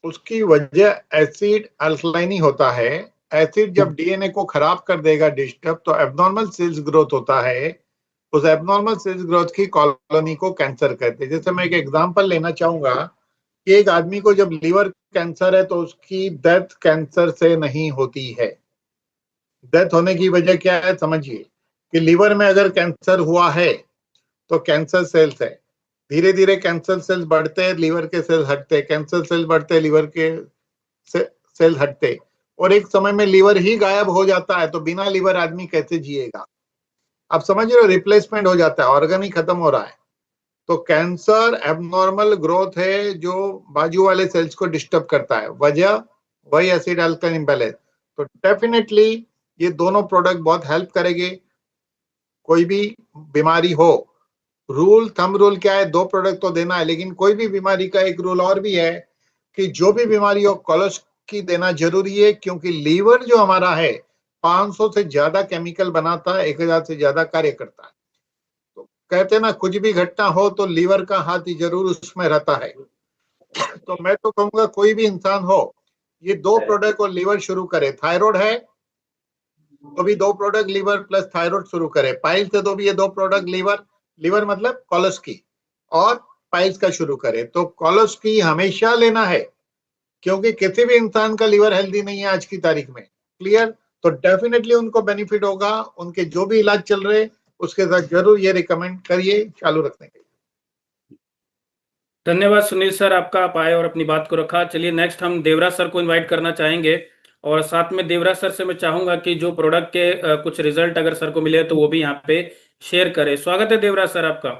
उसकी वजह एसिड अल्कलाइन ही होता है। एसिड जब डीएनए को खराब कर देगा, डिस्टर्ब, तो एब्नॉर्मल सेल्स ग्रोथ होता है। उस एब्नॉर्मल सेल्स ग्रोथ की कॉलोनी को कैंसर कहते हैं। जैसे मैं एक एग्जांपल लेना चाहूंगा कि एक आदमी को जब लीवर कैंसर है तो उसकी डेथ कैंसर से नहीं होती है। डेथ होने की वजह क्या है समझिए, कि लीवर में अगर कैंसर हुआ है तो कैंसर सेल्स है, धीरे धीरे कैंसर सेल्स बढ़ते हैं, लीवर के सेल हटते, कैंसर सेल बढ़ते हैं, लीवर के सेल हटते, और एक समय में लीवर ही गायब हो जाता है। तो बिना लीवर आदमी कैसे जिएगा? आप समझ रहे हो, रिप्लेसमेंट हो जाता है, ऑर्गन ही खत्म हो रहा है। तो कैंसर एबनॉर्मल ग्रोथ है जो बाजू वाले सेल्स को डिस्टर्ब करता है, वजह वही एसिड अल्कलाइन इम्बैलेंस। तो डेफिनेटली ये दोनों प्रोडक्ट बहुत हेल्प करेंगे। कोई भी बीमारी हो, रूल थंब रूल क्या है, दो प्रोडक्ट तो देना है, लेकिन कोई भी बीमारी का एक रूल और भी है कि जो भी बीमारी हो कोलोस्की देना जरूरी है, क्योंकि लीवर जो हमारा है 500 से ज्यादा केमिकल बनाता है, 1000 से ज्यादा कार्य करता है। तो कहते हैं ना, कुछ भी घटना हो तो लीवर का हाथ ही जरूर उसमें रहता है। तो मैं तो कहूंगा कोई भी इंसान हो, ये दो प्रोडक्ट और लीवर शुरू करे। थायराइड है तो भी दो प्रोडक्ट लीवर प्लस थायराइड शुरू करे। पाइल्स है तो भी ये दो प्रोडक्ट लीवर मतलब कोलोस्की और पाइल्स का शुरू करे। तो कोलोस्की हमेशा लेना है, क्योंकि किसी भी इंसान का लीवर हेल्दी नहीं है आज की तारीख में। क्लियर? तो डेफिनेटली उनको बेनिफिट होगा। उनके जो भी इलाज चल रहे उसके साथ जरूर ये रिकमेंड करिए चालू रखने के लिए। धन्यवाद सुनील सर आपका, आप आए और अपनी बात को रखा। चलिए नेक्स्ट हम देवराज सर को इनवाइट करना चाहेंगे, और साथ में देवराज सर से मैं चाहूंगा कि जो प्रोडक्ट के कुछ रिजल्ट अगर सर को मिले तो वो भी यहाँ पे शेयर करें। स्वागत है देवराज सर आपका।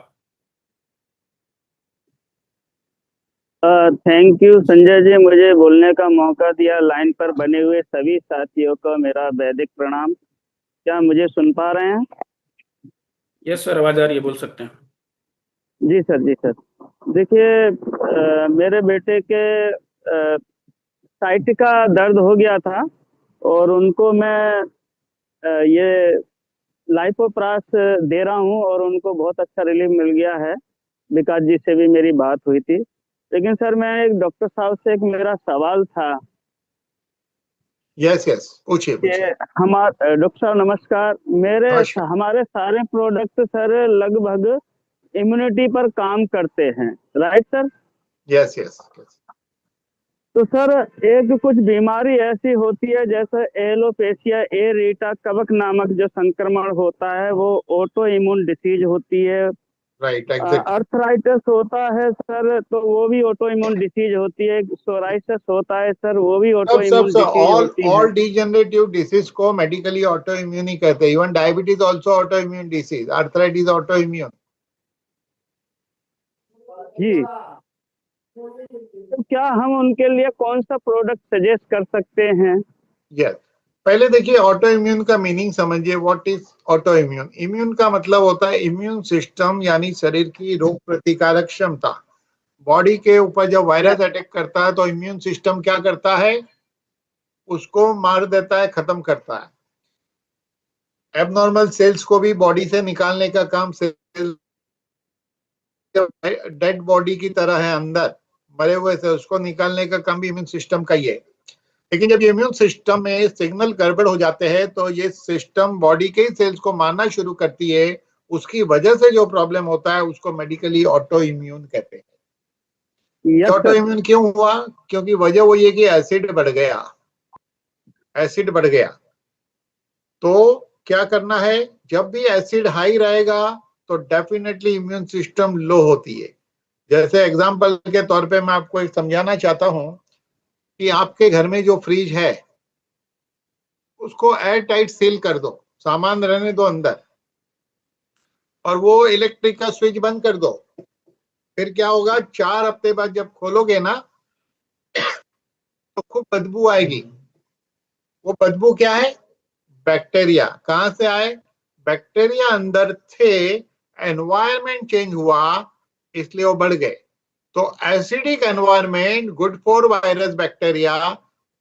थैंक यू संजय जी, मुझे बोलने का मौका दिया। लाइन पर बने हुए सभी साथियों को मेरा वैदिक प्रणाम। क्या मुझे सुन पा रहे हैं? यस सर, आवाज आ रही है, बोल सकते हैं। जी सर, जी सर। देखिए, मेरे बेटे के साइट का दर्द हो गया था, और उनको मैं ये लाइफोप्रास दे रहा हूँ, और उनको बहुत अच्छा रिलीफ मिल गया है। विकास जी से भी मेरी बात हुई थी। लेकिन सर, मैं एक डॉक्टर साहब से एक मेरा सवाल था। यस यस, पूछिए। हमारे डॉक्टर साहब नमस्कार। हमारे सारे प्रोडक्ट सर लगभग इम्यूनिटी पर काम करते हैं, राइट सर? Yes yes. तो सर, एक कुछ बीमारी ऐसी होती है जैसे एलोपेशिया एरिटा कवक नामक जो संक्रमण होता है, वो ऑटो इम्यून डिसीज होती है। Right, exactly. अर्थराइटिस होता है सर, तो वो भी ऑटो इम्यून डिसीज होती है। सोराइसिस होता है सर, वो भी ऑटो इम्यून डिसीज होती है। ऑल डिजेनरेटिव डिसीज को मेडिकली ऑटो इम्यून ही कहते हैं। Even diabetes also autoimmune disease, arthritis autoimmune. जी, तो क्या हम उनके लिए कौन सा प्रोडक्ट सजेस्ट कर सकते हैं? यस, पहले देखिए ऑटो इम्यून का मीनिंग समझिए। What is auto immune? Immune का मतलब होता है इम्यून सिस्टम, यानी शरीर की रोग प्रतिकारक क्षमता। बॉडी के ऊपर जब वायरस अटैक करता है तो इम्यून सिस्टम क्या करता है? उसको मार देता है, खत्म करता है। एबनॉर्मल सेल्स को भी बॉडी से निकालने का काम सेल, डेड बॉडी की तरह है अंदर मरे हुए से, उसको निकालने का काम भी इम्यून सिस्टम का ही है। लेकिन जब इम्यून सिस्टम में सिग्नल गड़बड़ हो जाते हैं तो ये सिस्टम बॉडी के सेल्स को मारना शुरू करती है। उसकी वजह से जो प्रॉब्लम होता है उसको मेडिकली ऑटो इम्यून कहते हैं। ऑटो इम्यून क्यों हुआ? क्योंकि वजह वही है कि एसिड बढ़ गया। एसिड बढ़ गया तो क्या करना है? जब भी एसिड हाई रहेगा तो डेफिनेटली इम्यून सिस्टम लो होती है। जैसे एग्जांपल के तौर पे मैं आपको एक समझाना चाहता हूं कि आपके घर में जो फ्रिज है उसको एयर टाइट सील कर दो, सामान रहने दो अंदर, और वो इलेक्ट्रिक का स्विच बंद कर दो। फिर क्या होगा? 4 हफ्ते बाद जब खोलोगे ना तो खूब बदबू आएगी। वो बदबू क्या है? बैक्टीरिया। कहां से आए? बैक्टीरिया अंदर थे, एनवायरमेंट चेंज हुआ इसलिए वो बढ़ गए। तो acidic environment good for virus bacteria,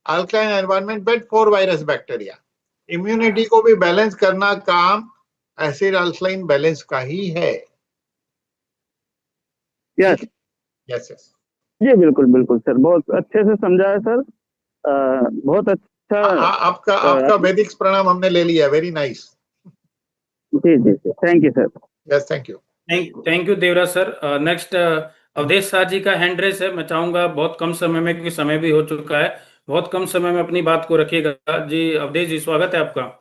alkaline environment bad for virus bacteria. Immunity को भी बैलेंस करना काम एसिड अल्कलाइन बैलेंस का ही है। यस यस यस जी, बिल्कुल बिल्कुल सर, बहुत अच्छे से समझा है सर। बहुत अच्छा। आपका आपका वैदिक प्रणाम हमने ले लिया। Very nice. जी जी जी, thank you sir. Yes, thank you. Thank you Devraj sir. Next Avadhesh Shah ji का हैंड रेस है। मैं चाहूंगा बहुत कम समय में, क्योंकि समय भी हो चुका है, बहुत कम समय में अपनी बात को रखिएगा। जी अवधेश जी, स्वागत है आपका।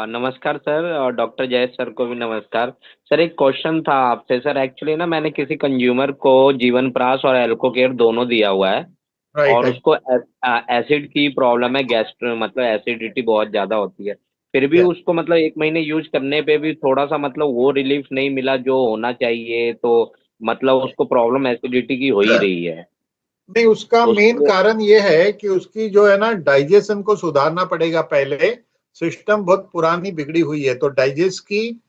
नमस्कार सर, और डॉक्टर जयेश सर को भी नमस्कार। सर एक क्वेश्चन था आपसे सर। एक्चुअली ना मैंने किसी कंज्यूमर को जीवन प्राश और एल्कोकेयर दोनों दिया हुआ है, राइट और राइट। उसको एसिड की प्रॉब्लम है, गैस्ट्रो मतलब एसिडिटी बहुत ज़्यादा होती है। फिर भी Yes. उसको मतलब 1 महीने यूज करने पे भी थोड़ा सा मतलब वो रिलीफ नहीं मिला जो होना चाहिए, तो मतलब उसको प्रॉब्लम एसिडिटी की हो ही रही है। नहीं, उसका तो मेन उसको कारण ये है कि उसकी जो है ना डाइजेशन को सुधारना पड़ेगा। पहले सिस्टम बहुत पुरानी बिगड़ी हुई है, तो डाइजेस्ट की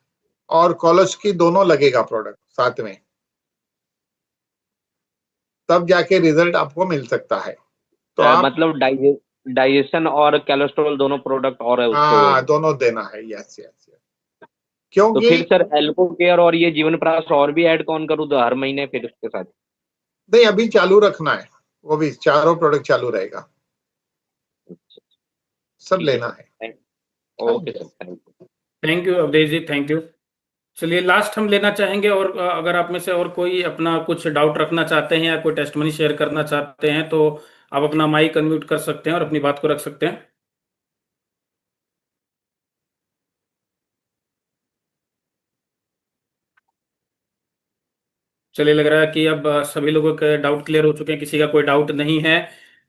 और कोलोस की दोनों लगेगा प्रोडक्ट साथ में, तब जाके रिजल्ट आपको मिल सकता है। तो आप मतलब डाइजेशन और कोलेस्ट्रॉल दोनों प्रोडक्ट और है उसको। हाँ, दोनों देना है। Yes yes yes. तो क्योंकि फिर सर एल्को केयर और ये जीवन प्रकाश और भी ऐड कौन करूँ तो हर महीने फिर उसके साथ? नहीं, अभी चालू रखना है, वो भी चारों प्रोडक्ट चालू रहेगा, सब ठीक है लेना है। Sir, okay sir, thank you. Thank you Avdhesh ji, thank you. चलिए लास्ट हम लेना चाहेंगे, और अगर आप में से और कोई अपना कुछ डाउट रखना चाहते हैं या कोई टेस्टमनी शेयर करना चाहते हैं तो आप अपना माइक अनम्यूट कर सकते हैं और अपनी बात को रख सकते हैं। चलिए लग रहा है कि अब सभी लोगों के डाउट क्लियर हो चुके हैं, किसी का कोई डाउट नहीं है।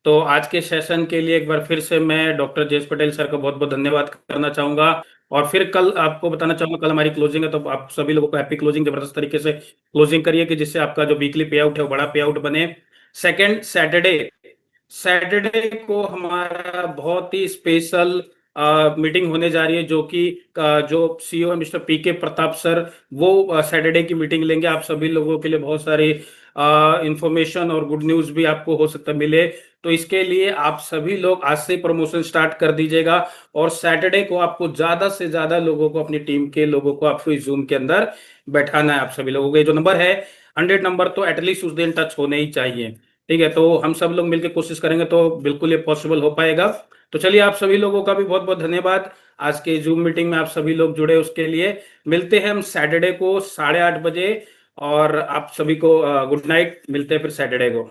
तो आज के सेशन के लिए एक बार फिर से मैं डॉक्टर जयेश पटेल सर का बहुत बहुत धन्यवाद करना चाहूंगा। और फिर कल आपको बताना चाहूंगा, कल हमारी क्लोजिंग है, तो आप सभी लोगों को हैप्पी क्लोजिंग, जबरदस्त तरीके से क्लोजिंग करिए कि जिससे आपका जो वीकली पे आउट है वो बड़ा पे आउट बने। सेकेंड सैटरडे, सैटरडे को हमारा बहुत ही स्पेशल मीटिंग होने जा रही है, जो कि जो सीईओ है मिस्टर पीके प्रताप सर, वो सैटरडे की मीटिंग लेंगे। आप सभी लोगों के लिए बहुत सारी इंफॉर्मेशन और गुड न्यूज भी आपको हो सकता है मिले। तो इसके लिए आप सभी लोग आज से प्रमोशन स्टार्ट कर दीजिएगा, और सैटरडे को आपको ज्यादा से ज्यादा लोगों को, अपनी टीम के लोगों को आपको इस जूम के अंदर बैठाना है। आप सभी लोगों के जो नंबर है 100 नंबर, तो एटलीस्ट उस दिन टच होने ही चाहिए। ठीक है, तो हम सब लोग मिलकर कोशिश करेंगे तो बिल्कुल ये पॉसिबल हो पाएगा। तो चलिए, आप सभी लोगों का भी बहुत बहुत धन्यवाद आज के जूम मीटिंग में आप सभी लोग जुड़े उसके लिए। मिलते हैं हम सैटरडे को 8:30 बजे, और आप सभी को गुड नाइट। मिलते हैं फिर सैटरडे को।